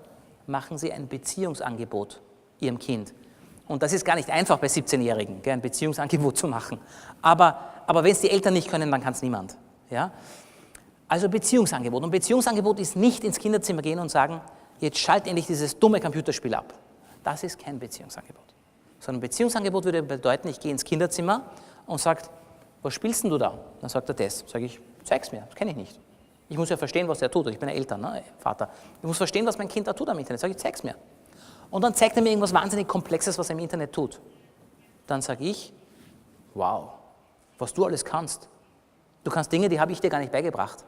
machen Sie ein Beziehungsangebot Ihrem Kind. Und das ist gar nicht einfach bei 17-Jährigen, ein Beziehungsangebot zu machen. Aber wenn es die Eltern nicht können, dann kann es niemand. Ja? Also Beziehungsangebot. Und Beziehungsangebot ist nicht ins Kinderzimmer gehen und sagen, jetzt schalt endlich dieses dumme Computerspiel ab. Das ist kein Beziehungsangebot. Sondern ein Beziehungsangebot würde bedeuten, ich gehe ins Kinderzimmer und sage, was spielst denn du da? Dann sagt er das. Sage ich, zeig's mir, das kenne ich nicht. Ich muss ja verstehen, was er tut. Ich bin ja Eltern, ne? Vater. Ich muss verstehen, was mein Kind da tut am Internet. Sage ich, zeig's mir. Und dann zeigt er mir irgendwas wahnsinnig Komplexes, was er im Internet tut. Dann sage ich, wow, was du alles kannst. Du kannst Dinge, die habe ich dir gar nicht beigebracht.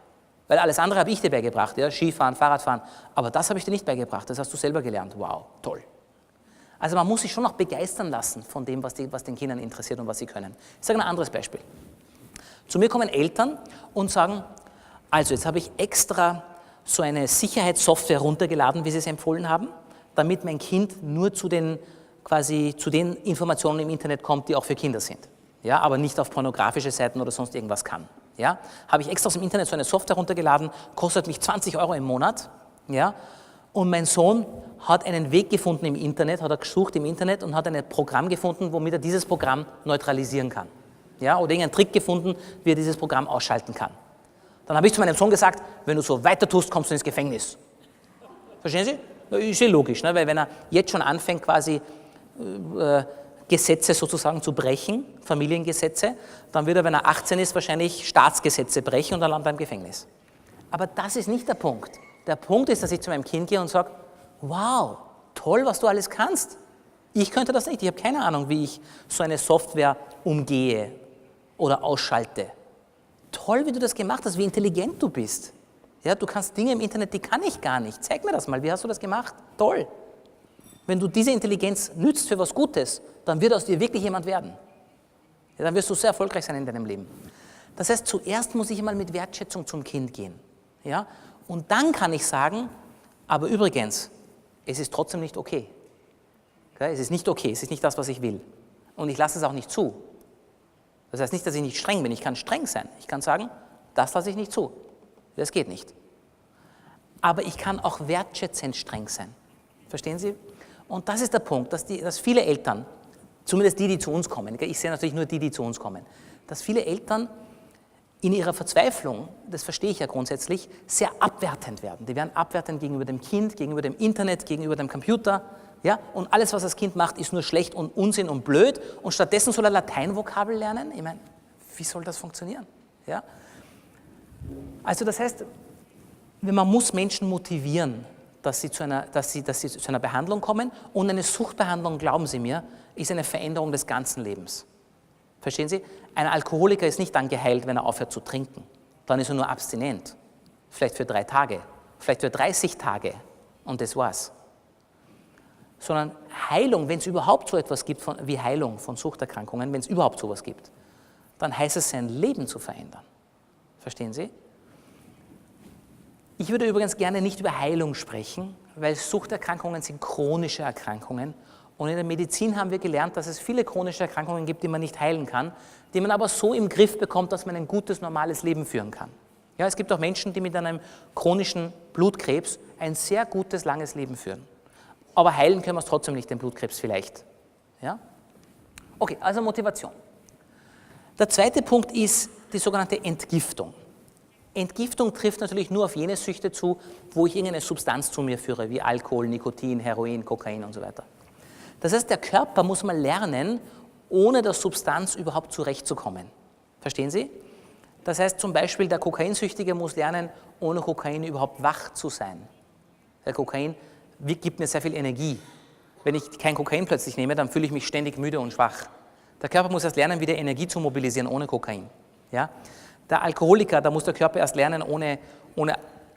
Weil alles andere habe ich dir beigebracht, ja? Skifahren, Fahrradfahren. Aber das habe ich dir nicht beigebracht, das hast du selber gelernt. Wow, toll. Also man muss sich schon auch begeistern lassen von dem, was den Kindern interessiert und was sie können. Ich sage ein anderes Beispiel. Zu mir kommen Eltern und sagen, also jetzt habe ich extra so eine Sicherheitssoftware runtergeladen, wie Sie es empfohlen haben, damit mein Kind nur zu den Informationen im Internet kommt, die auch für Kinder sind. Ja, aber nicht auf pornografische Seiten oder sonst irgendwas kann. Ja, habe ich extra aus dem Internet so eine Software runtergeladen, kostet mich 20 € im Monat. Ja, und mein Sohn hat einen Weg gefunden im Internet, hat er gesucht im Internet und hat ein Programm gefunden, womit er dieses Programm neutralisieren kann. Ja, oder irgendeinen Trick gefunden, wie er dieses Programm ausschalten kann. Dann habe ich zu meinem Sohn gesagt, wenn du so weiter tust, kommst du ins Gefängnis. Verstehen Sie? Ist ja logisch, ne? Weil wenn er jetzt schon anfängt, quasi Gesetze sozusagen zu brechen, Familiengesetze, dann wird er, wenn er 18 ist, wahrscheinlich Staatsgesetze brechen und dann landet er im Gefängnis. Aber das ist nicht der Punkt. Der Punkt ist, dass ich zu meinem Kind gehe und sage, wow, toll, was du alles kannst. Ich könnte das nicht. Ich habe keine Ahnung, wie ich so eine Software umgehe oder ausschalte. Toll, wie du das gemacht hast, wie intelligent du bist. Ja, du kannst Dinge im Internet, die kann ich gar nicht. Zeig mir das mal, wie hast du das gemacht? Toll. Wenn du diese Intelligenz nützt für was Gutes, dann wird aus dir wirklich jemand werden. Ja, dann wirst du sehr erfolgreich sein in deinem Leben. Das heißt, zuerst muss ich einmal mit Wertschätzung zum Kind gehen. Ja? Und dann kann ich sagen, aber übrigens, es ist trotzdem nicht okay. Es ist nicht okay, es ist nicht das, was ich will. Und ich lasse es auch nicht zu. Das heißt nicht, dass ich nicht streng bin. Ich kann streng sein. Ich kann sagen, das lasse ich nicht zu. Das geht nicht. Aber ich kann auch wertschätzend streng sein. Verstehen Sie? Und das ist der Punkt, dass viele Eltern, zumindest die zu uns kommen, ich sehe natürlich nur die zu uns kommen, dass viele Eltern in ihrer Verzweiflung, das verstehe ich ja grundsätzlich, sehr abwertend werden. Die werden abwertend gegenüber dem Kind, gegenüber dem Internet, gegenüber dem Computer. Ja? Und alles, was das Kind macht, ist nur schlecht und Unsinn und blöd. Und stattdessen soll er Lateinvokabel lernen. Ich meine, wie soll das funktionieren? Ja? Also das heißt, man muss Menschen motivieren, dass sie zu einer Behandlung kommen. Und eine Suchtbehandlung, glauben Sie mir, ist eine Veränderung des ganzen Lebens. Verstehen Sie? Ein Alkoholiker ist nicht dann geheilt, wenn er aufhört zu trinken. Dann ist er nur abstinent. Vielleicht für 3 Tage, vielleicht für 30 Tage. Und das war's. sondern Heilung, wenn es überhaupt so etwas gibt wie Heilung von Suchterkrankungen, wenn es überhaupt sowas gibt, dann heißt es, sein Leben zu verändern. Verstehen Sie? Ich würde übrigens gerne nicht über Heilung sprechen, weil Suchterkrankungen sind chronische Erkrankungen. Und in der Medizin haben wir gelernt, dass es viele chronische Erkrankungen gibt, die man nicht heilen kann, die man aber so im Griff bekommt, dass man ein gutes, normales Leben führen kann. Ja, es gibt auch Menschen, die mit einem chronischen Blutkrebs ein sehr gutes, langes Leben führen. Aber heilen können wir es trotzdem nicht, den Blutkrebs vielleicht. Ja? Okay, also Motivation. Der zweite Punkt ist die sogenannte Entgiftung. Entgiftung trifft natürlich nur auf jene Süchte zu, wo ich irgendeine Substanz zu mir führe, wie Alkohol, Nikotin, Heroin, Kokain und so weiter. Das heißt, der Körper muss mal lernen, ohne der Substanz überhaupt zurechtzukommen. Verstehen Sie? Das heißt zum Beispiel, der Kokainsüchtige muss lernen, ohne Kokain überhaupt wach zu sein. Der Kokain gibt mir sehr viel Energie. Wenn ich kein Kokain plötzlich nehme, dann fühle ich mich ständig müde und schwach. Der Körper muss erst lernen, wieder Energie zu mobilisieren ohne Kokain. Ja? Der Alkoholiker, da muss der Körper erst lernen, ohne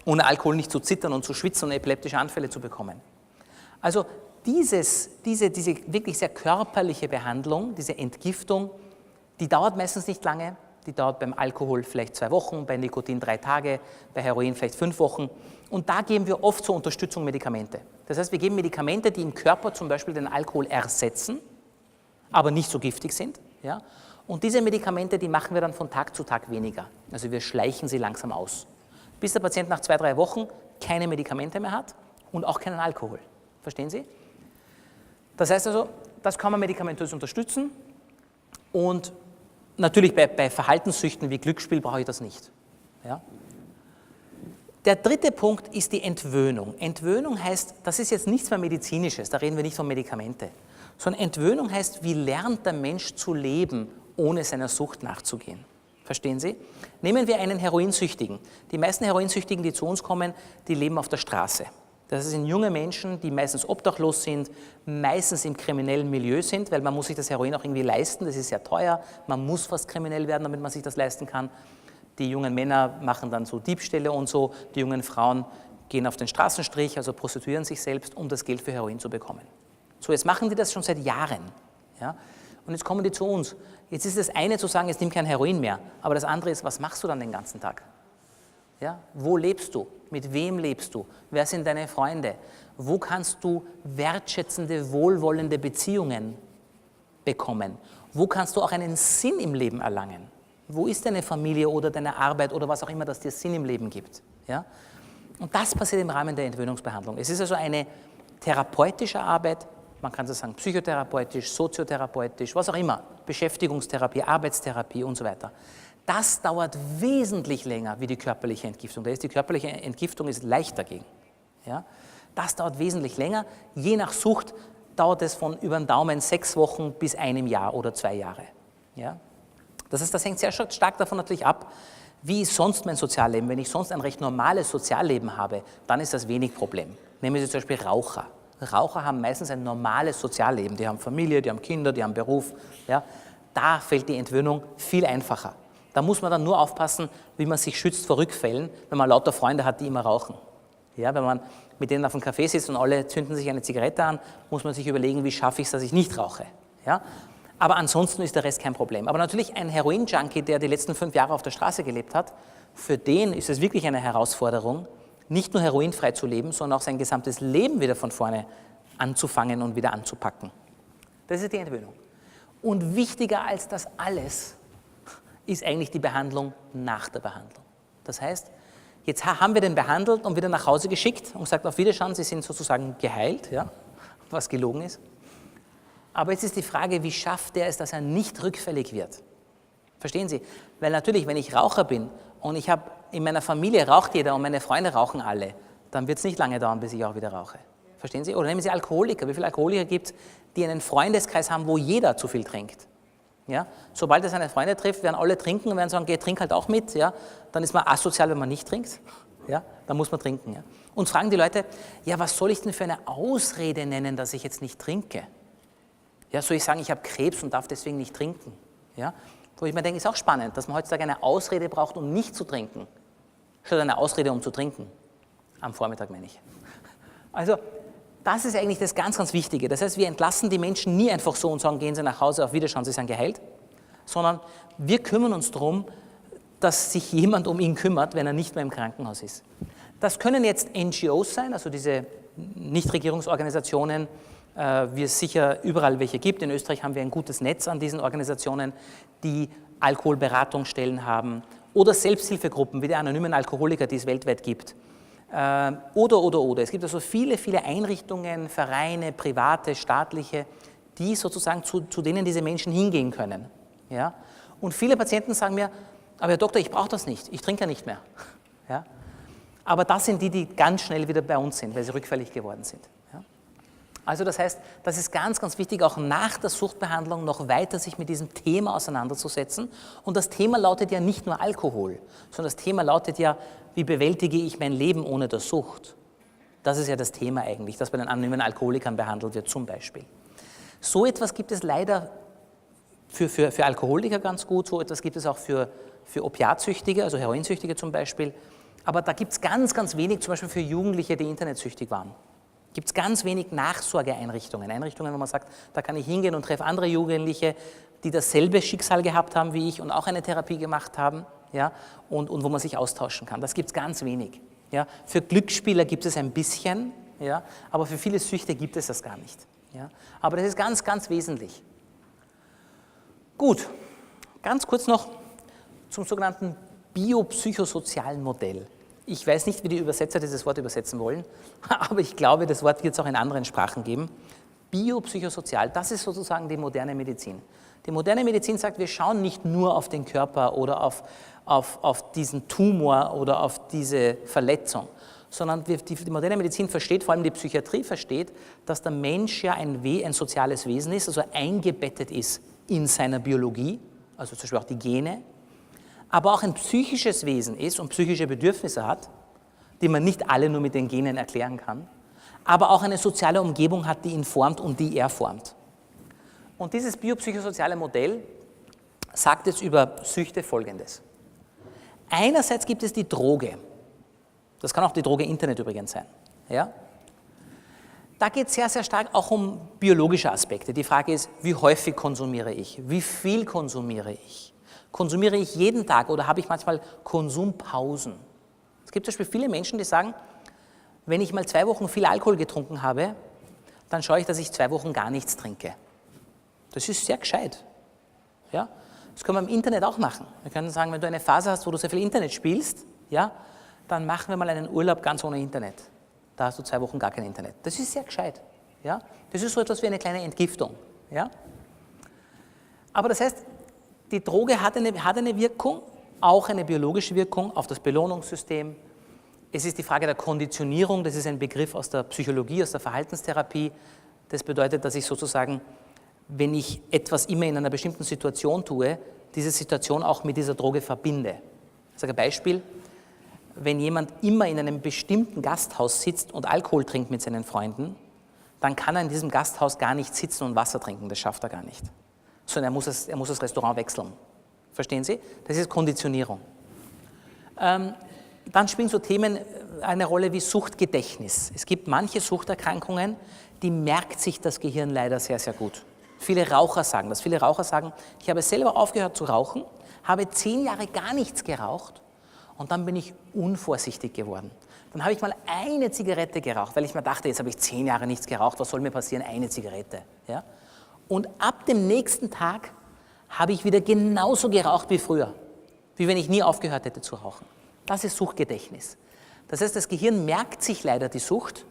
Alkohol nicht zu zittern und zu schwitzen und epileptische Anfälle zu bekommen. Also diese wirklich sehr körperliche Behandlung, diese Entgiftung, die dauert meistens nicht lange. Die dauert beim Alkohol vielleicht 2 Wochen, bei Nikotin 3 Tage, bei Heroin vielleicht 5 Wochen. Und da geben wir oft zur Unterstützung Medikamente. Das heißt, wir geben Medikamente, die im Körper zum Beispiel den Alkohol ersetzen, aber nicht so giftig sind. Ja? Und diese Medikamente, die machen wir dann von Tag zu Tag weniger. Also wir schleichen sie langsam aus. Bis der Patient nach 2, 3 Wochen keine Medikamente mehr hat und auch keinen Alkohol. Verstehen Sie? Das heißt also, das kann man medikamentös unterstützen und natürlich bei Verhaltenssüchten wie Glücksspiel brauche ich das nicht. Ja? Der dritte Punkt ist die Entwöhnung. Entwöhnung heißt, das ist jetzt nichts mehr Medizinisches, da reden wir nicht von Medikamente, sondern Entwöhnung heißt, wie lernt der Mensch zu leben, ohne seiner Sucht nachzugehen. Verstehen Sie? Nehmen wir einen Heroinsüchtigen. Die meisten Heroinsüchtigen, die zu uns kommen, die leben auf der Straße. Das sind junge Menschen, die meistens obdachlos sind, meistens im kriminellen Milieu sind, weil man muss sich das Heroin auch irgendwie leisten, das ist sehr teuer, man muss fast kriminell werden, damit man sich das leisten kann. Die jungen Männer machen dann so Diebstähle und so, die jungen Frauen gehen auf den Straßenstrich, also prostituieren sich selbst, um das Geld für Heroin zu bekommen. So, jetzt machen die das schon seit Jahren. Ja? Und jetzt kommen die zu uns. Jetzt ist das eine zu sagen, jetzt nimm kein Heroin mehr, aber das andere ist, was machst du dann den ganzen Tag? Ja? Wo lebst du? Mit wem lebst du? Wer sind deine Freunde? Wo kannst du wertschätzende, wohlwollende Beziehungen bekommen? Wo kannst du auch einen Sinn im Leben erlangen? Wo ist deine Familie oder deine Arbeit oder was auch immer, das dir Sinn im Leben gibt? Ja? Und das passiert im Rahmen der Entwöhnungsbehandlung. Es ist also eine therapeutische Arbeit, man kann so sagen psychotherapeutisch, soziotherapeutisch, was auch immer, Beschäftigungstherapie, Arbeitstherapie und so weiter. Das dauert wesentlich länger wie die körperliche Entgiftung. Da ist die körperliche Entgiftung ist leicht dagegen. Ja? Das dauert wesentlich länger. Je nach Sucht dauert es von über den Daumen 6 Wochen bis einem Jahr oder 2 Jahre. Ja? Das heißt, das hängt sehr stark davon natürlich ab, wie ist sonst mein Sozialleben. Wenn ich sonst ein recht normales Sozialleben habe, dann ist das wenig Problem. Nehmen Sie zum Beispiel Raucher. Raucher haben meistens ein normales Sozialleben. Die haben Familie, die haben Kinder, die haben Beruf. Ja? Da fällt die Entwöhnung viel einfacher. Da muss man dann nur aufpassen, wie man sich schützt vor Rückfällen, wenn man lauter Freunde hat, die immer rauchen. Ja, wenn man mit denen auf dem Café sitzt und alle zünden sich eine Zigarette an, muss man sich überlegen, wie schaffe ich es, dass ich nicht rauche. Ja? Aber ansonsten ist der Rest kein Problem. Aber natürlich ein Heroin-Junkie, der die letzten 5 Jahre auf der Straße gelebt hat, für den ist es wirklich eine Herausforderung, nicht nur heroinfrei zu leben, sondern auch sein gesamtes Leben wieder von vorne anzufangen und wieder anzupacken. Das ist die Entwöhnung. Und wichtiger als das alles ist eigentlich die Behandlung nach der Behandlung. Das heißt, jetzt haben wir den behandelt und wieder nach Hause geschickt und gesagt, auf Wiederschauen, Sie sind sozusagen geheilt, ja, was gelogen ist. Aber jetzt ist die Frage, wie schafft er es, dass er nicht rückfällig wird? Verstehen Sie? Weil natürlich, wenn ich Raucher bin und ich habe in meiner Familie raucht jeder und meine Freunde rauchen alle, dann wird es nicht lange dauern, bis ich auch wieder rauche. Verstehen Sie? Oder nehmen Sie Alkoholiker. Wie viele Alkoholiker gibt es, die einen Freundeskreis haben, wo jeder zu viel trinkt? Ja? Sobald er seine Freunde trifft, werden alle trinken und werden sagen, geh, trink halt auch mit. Ja? Dann ist man asozial, wenn man nicht trinkt. Ja? Dann muss man trinken. Ja? Und fragen die Leute, ja, was soll ich denn für eine Ausrede nennen, dass ich jetzt nicht trinke? Ja, soll ich sagen, ich habe Krebs und darf deswegen nicht trinken? Ja? Wo ich mir denke, ist auch spannend, dass man heutzutage eine Ausrede braucht, um nicht zu trinken, statt eine Ausrede, um zu trinken. Am Vormittag meine ich. Also, das ist eigentlich das ganz, ganz Wichtige. Das heißt, wir entlassen die Menschen nie einfach so und sagen, gehen Sie nach Hause, auf Wiedersehen, Sie sind geheilt, sondern wir kümmern uns darum, dass sich jemand um ihn kümmert, wenn er nicht mehr im Krankenhaus ist. Das können jetzt NGOs sein, also diese Nichtregierungsorganisationen, wie es sicher überall welche gibt. In Österreich haben wir ein gutes Netz an diesen Organisationen, die Alkoholberatungsstellen haben, oder Selbsthilfegruppen wie die anonymen Alkoholiker, die es weltweit gibt. Oder. Es gibt also viele, viele Einrichtungen, Vereine, private, staatliche, die sozusagen zu denen diese Menschen hingehen können. Ja? Und viele Patienten sagen mir, aber Herr Doktor, ich brauche das nicht, ich trinke ja nicht mehr. Ja? Aber das sind die ganz schnell wieder bei uns sind, weil sie rückfällig geworden sind. Ja? Also das heißt, das ist ganz, ganz wichtig, auch nach der Suchtbehandlung noch weiter sich mit diesem Thema auseinanderzusetzen. Und das Thema lautet ja nicht nur Alkohol, sondern das Thema lautet ja, wie bewältige ich mein Leben ohne der Sucht? Das ist ja das Thema eigentlich, das bei den anonymen Alkoholikern behandelt wird zum Beispiel. So etwas gibt es leider für Alkoholiker ganz gut, so etwas gibt es auch für Opiatsüchtige, also Heroinsüchtige zum Beispiel. Aber da gibt es ganz, ganz wenig, zum Beispiel für Jugendliche, die internetsüchtig waren. Gibt es ganz wenig Nachsorgeeinrichtungen, Einrichtungen, wo man sagt, da kann ich hingehen und treffe andere Jugendliche, die dasselbe Schicksal gehabt haben wie ich und auch eine Therapie gemacht haben, ja, und wo man sich austauschen kann. Das gibt es ganz wenig. Ja. Für Glücksspieler gibt es ein bisschen, ja, aber für viele Süchte gibt es das gar nicht. Ja. Aber das ist ganz, ganz wesentlich. Gut, ganz kurz noch zum sogenannten biopsychosozialen Modell. Ich weiß nicht, wie die Übersetzer dieses Wort übersetzen wollen, aber ich glaube, das Wort wird es auch in anderen Sprachen geben. Biopsychosozial, das ist sozusagen die moderne Medizin. Die moderne Medizin sagt, wir schauen nicht nur auf den Körper oder auf diesen Tumor oder auf diese Verletzung, sondern die moderne Medizin versteht, vor allem die Psychiatrie versteht, dass der Mensch ja ein soziales Wesen ist, also eingebettet ist in seiner Biologie, also zum Beispiel auch die Gene, aber auch ein psychisches Wesen ist und psychische Bedürfnisse hat, die man nicht alle nur mit den Genen erklären kann, aber auch eine soziale Umgebung hat, die ihn formt und die er formt. Und dieses biopsychosoziale Modell sagt jetzt über Süchte Folgendes. Einerseits gibt es die Droge. Das kann auch die Droge Internet übrigens sein. Ja? Da geht es sehr, sehr stark auch um biologische Aspekte. Die Frage ist, wie häufig konsumiere ich? Wie viel konsumiere ich? Konsumiere ich jeden Tag oder habe ich manchmal Konsumpausen? Es gibt zum Beispiel viele Menschen, die sagen, wenn ich mal 2 Wochen viel Alkohol getrunken habe, dann schaue ich, dass ich 2 Wochen gar nichts trinke. Das ist sehr gescheit. Ja? Das können wir im Internet auch machen. Wir können sagen, wenn du eine Phase hast, wo du sehr viel Internet spielst, ja, dann machen wir mal einen Urlaub ganz ohne Internet. Da hast du 2 Wochen gar kein Internet. Das ist sehr gescheit. Ja? Das ist so etwas wie eine kleine Entgiftung. Ja? Aber das heißt, die Droge hat eine Wirkung, auch eine biologische Wirkung auf das Belohnungssystem. Es ist die Frage der Konditionierung, das ist ein Begriff aus der Psychologie, aus der Verhaltenstherapie. Das bedeutet, dass ich sozusagen, wenn ich etwas immer in einer bestimmten Situation tue, diese Situation auch mit dieser Droge verbinde. Ich sage ein Beispiel, wenn jemand immer in einem bestimmten Gasthaus sitzt und Alkohol trinkt mit seinen Freunden, dann kann er in diesem Gasthaus gar nicht sitzen und Wasser trinken, das schafft er gar nicht. Sondern er muss das Restaurant wechseln. Verstehen Sie? Das ist Konditionierung. Dann spielen so Themen eine Rolle wie Suchtgedächtnis. Es gibt manche Suchterkrankungen, die merkt sich das Gehirn leider sehr, sehr gut. Viele Raucher sagen das. Viele Raucher sagen, ich habe selber aufgehört zu rauchen, habe 10 Jahre gar nichts geraucht und dann bin ich unvorsichtig geworden. Dann habe ich mal eine Zigarette geraucht, weil ich mir dachte, jetzt habe ich 10 Jahre nichts geraucht, was soll mir passieren? Eine Zigarette. Ja? Und ab dem nächsten Tag habe ich wieder genauso geraucht wie früher, wie wenn ich nie aufgehört hätte zu rauchen. Das ist Suchtgedächtnis. Das heißt, das Gehirn merkt sich leider die Sucht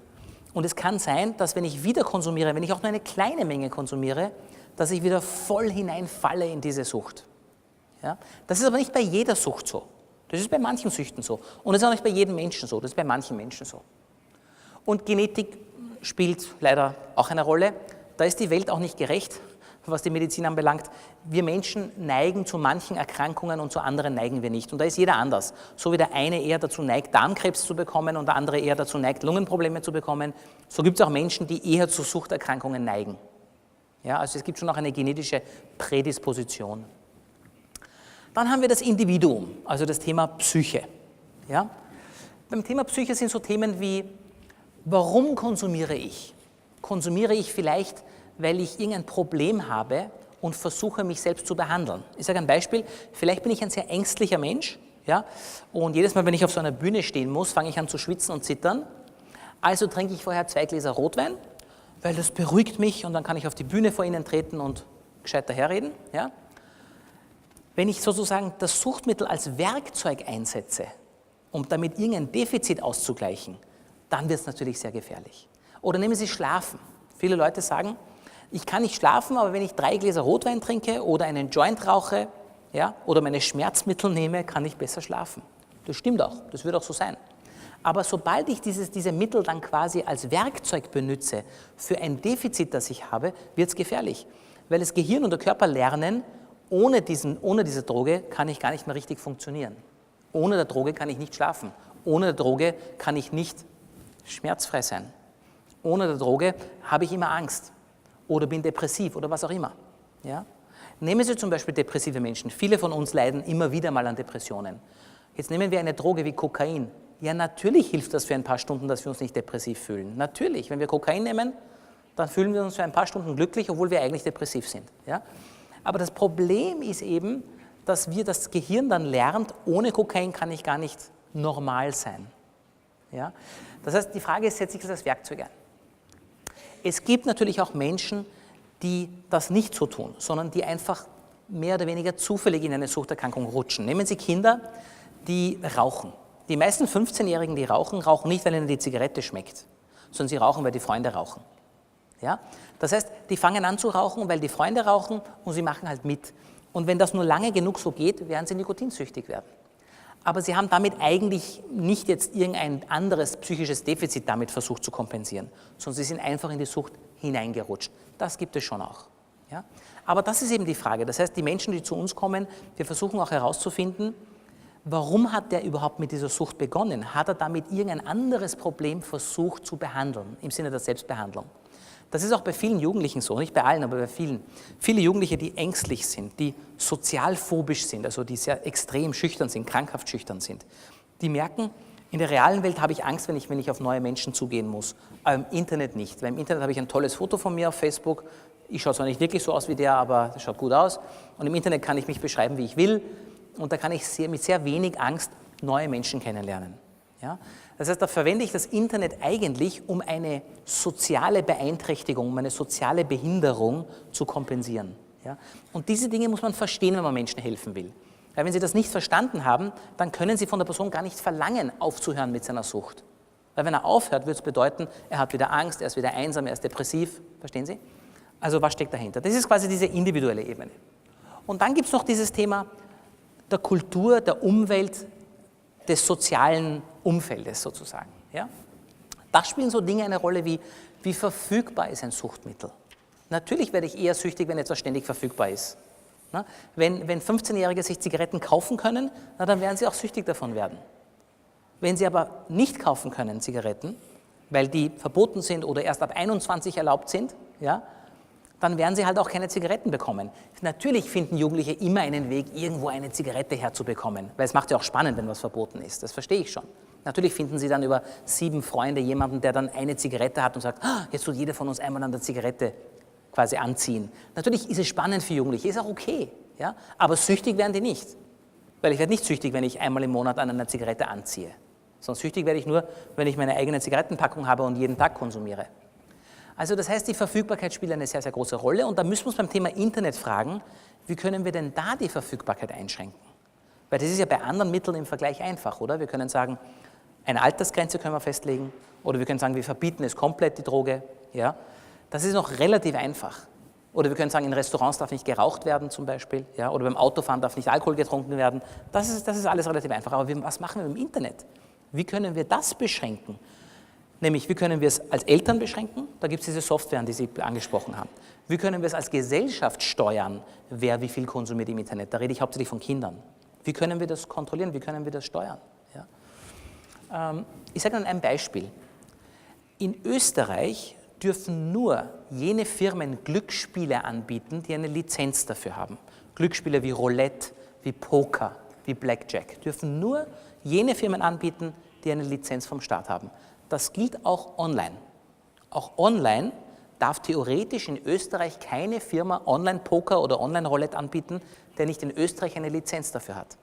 und es kann sein, dass wenn ich wieder konsumiere, wenn ich auch nur eine kleine Menge konsumiere, dass ich wieder voll hineinfalle in diese Sucht. Ja? Das ist aber nicht bei jeder Sucht so. Das ist bei manchen Süchten so. Und das ist auch nicht bei jedem Menschen so, das ist bei manchen Menschen so. Und Genetik spielt leider auch eine Rolle. Da ist die Welt auch nicht gerecht, was die Medizin anbelangt. Wir Menschen neigen zu manchen Erkrankungen und zu anderen neigen wir nicht. Und da ist jeder anders. So wie der eine eher dazu neigt, Darmkrebs zu bekommen und der andere eher dazu neigt, Lungenprobleme zu bekommen, so gibt es auch Menschen, die eher zu Suchterkrankungen neigen. Ja, also es gibt schon auch eine genetische Prädisposition. Dann haben wir das Individuum, also das Thema Psyche. Ja? Beim Thema Psyche sind so Themen wie, warum konsumiere ich? konsumiere ich vielleicht, weil ich irgendein Problem habe und versuche, mich selbst zu behandeln. Ich sage ein Beispiel, vielleicht bin ich ein sehr ängstlicher Mensch, ja, und jedes Mal, wenn ich auf so einer Bühne stehen muss, fange ich an zu schwitzen und zittern. Also trinke ich vorher 2 Gläser Rotwein, weil das beruhigt mich und dann kann ich auf die Bühne vor Ihnen treten und gescheit daherreden. Ja. Wenn ich sozusagen das Suchtmittel als Werkzeug einsetze, um damit irgendein Defizit auszugleichen, dann wird es natürlich sehr gefährlich. Oder nehmen Sie Schlafen. Viele Leute sagen, ich kann nicht schlafen, aber wenn ich 3 Gläser Rotwein trinke oder einen Joint rauche, ja, oder meine Schmerzmittel nehme, kann ich besser schlafen. Das stimmt auch, das wird auch so sein. Aber sobald ich diese Mittel dann quasi als Werkzeug benutze für ein Defizit, das ich habe, wird es gefährlich. Weil das Gehirn und der Körper lernen, ohne diese Droge kann ich gar nicht mehr richtig funktionieren. Ohne der Droge kann ich nicht schlafen. Ohne der Droge kann ich nicht schmerzfrei sein. Ohne der Droge habe ich immer Angst oder bin depressiv oder was auch immer. Ja? Nehmen Sie zum Beispiel depressive Menschen. Viele von uns leiden immer wieder mal an Depressionen. Jetzt nehmen wir eine Droge wie Kokain. Ja, natürlich hilft das für ein paar Stunden, dass wir uns nicht depressiv fühlen. Natürlich, wenn wir Kokain nehmen, dann fühlen wir uns für ein paar Stunden glücklich, obwohl wir eigentlich depressiv sind. Ja? Aber das Problem ist eben, dass das Gehirn dann lernt, ohne Kokain kann ich gar nicht normal sein. Ja? Das heißt, die Frage ist, setze ich das als Werkzeug ein? Es gibt natürlich auch Menschen, die das nicht so tun, sondern die einfach mehr oder weniger zufällig in eine Suchterkrankung rutschen. Nehmen Sie Kinder, die rauchen. Die meisten 15-Jährigen, die rauchen, rauchen nicht, weil ihnen die Zigarette schmeckt, sondern sie rauchen, weil die Freunde rauchen. Ja? Das heißt, die fangen an zu rauchen, weil die Freunde rauchen und sie machen halt mit. Und wenn das nur lange genug so geht, werden sie nikotinsüchtig werden. Aber sie haben damit eigentlich nicht jetzt irgendein anderes psychisches Defizit damit versucht zu kompensieren, sondern sie sind einfach in die Sucht hineingerutscht. Das gibt es schon auch. Ja? Aber das ist eben die Frage. Das heißt, die Menschen, die zu uns kommen, wir versuchen auch herauszufinden, warum hat der überhaupt mit dieser Sucht begonnen? Hat er damit irgendein anderes Problem versucht zu behandeln, im Sinne der Selbstbehandlung? Das ist auch bei vielen Jugendlichen so, nicht bei allen, aber bei vielen. Viele Jugendliche, die ängstlich sind, die sozialphobisch sind, also die sehr extrem schüchtern sind, krankhaft schüchtern sind, die merken, in der realen Welt habe ich Angst, wenn ich auf neue Menschen zugehen muss, aber im Internet nicht. Weil im Internet habe ich ein tolles Foto von mir auf Facebook, ich schaue zwar nicht wirklich so aus wie der, aber das schaut gut aus und im Internet kann ich mich beschreiben, wie ich will und da kann ich mit sehr wenig Angst neue Menschen kennenlernen. Ja? Das heißt, da verwende ich das Internet eigentlich, um eine soziale Beeinträchtigung, um eine soziale Behinderung zu kompensieren. Ja? Und diese Dinge muss man verstehen, wenn man Menschen helfen will. Weil wenn Sie das nicht verstanden haben, dann können Sie von der Person gar nicht verlangen, aufzuhören mit seiner Sucht. Weil wenn er aufhört, wird es bedeuten, er hat wieder Angst, er ist wieder einsam, er ist depressiv. Verstehen Sie? Also was steckt dahinter? Das ist quasi diese individuelle Ebene. Und dann gibt es noch dieses Thema der Kultur, der Umwelt, des sozialen Umfeldes sozusagen. Ja? Da spielen so Dinge eine Rolle wie verfügbar ist ein Suchtmittel. Natürlich werde ich eher süchtig, wenn etwas ständig verfügbar ist. Na? Wenn 15-Jährige sich Zigaretten kaufen können, na, dann werden sie auch süchtig davon werden. Wenn sie aber nicht kaufen können, Zigaretten, weil die verboten sind oder erst ab 21 erlaubt sind, ja, dann werden sie halt auch keine Zigaretten bekommen. Natürlich finden Jugendliche immer einen Weg, irgendwo eine Zigarette herzubekommen, weil es macht ja auch spannend, wenn was verboten ist, das verstehe ich schon. Natürlich finden sie dann über 7 Freunde jemanden, der dann eine Zigarette hat und sagt, jetzt tut jeder von uns einmal an der Zigarette quasi anziehen. Natürlich ist es spannend für Jugendliche, ist auch okay, ja? Aber süchtig werden die nicht. Weil ich werde nicht süchtig, wenn ich einmal im Monat an einer Zigarette anziehe. Sondern süchtig werde ich nur, wenn ich meine eigene Zigarettenpackung habe und jeden Tag konsumiere. Also das heißt, die Verfügbarkeit spielt eine sehr, sehr große Rolle und da müssen wir uns beim Thema Internet fragen, wie können wir denn da die Verfügbarkeit einschränken? Weil das ist ja bei anderen Mitteln im Vergleich einfach, oder? Wir können sagen, eine Altersgrenze können wir festlegen oder wir können sagen, wir verbieten es komplett, die Droge. Ja? Das ist noch relativ einfach. Oder wir können sagen, in Restaurants darf nicht geraucht werden zum Beispiel, ja? Oder beim Autofahren darf nicht Alkohol getrunken werden. Das ist alles relativ einfach. Aber was machen wir mit dem Internet? Wie können wir das beschränken? Nämlich, wie können wir es als Eltern beschränken? Da gibt es diese Software, die Sie angesprochen haben. Wie können wir es als Gesellschaft steuern, wer wie viel konsumiert im Internet? Da rede ich hauptsächlich von Kindern. Wie können wir das kontrollieren? Wie können wir das steuern? Ja? Ich sage Ihnen ein Beispiel. In Österreich dürfen nur jene Firmen Glücksspiele anbieten, die eine Lizenz dafür haben. Glücksspiele wie Roulette, wie Poker, wie Blackjack dürfen nur jene Firmen anbieten, die eine Lizenz vom Staat haben. Das gilt auch online. Auch online darf theoretisch in Österreich keine Firma Online-Poker oder Online-Roulette anbieten, der nicht in Österreich eine Lizenz dafür hat.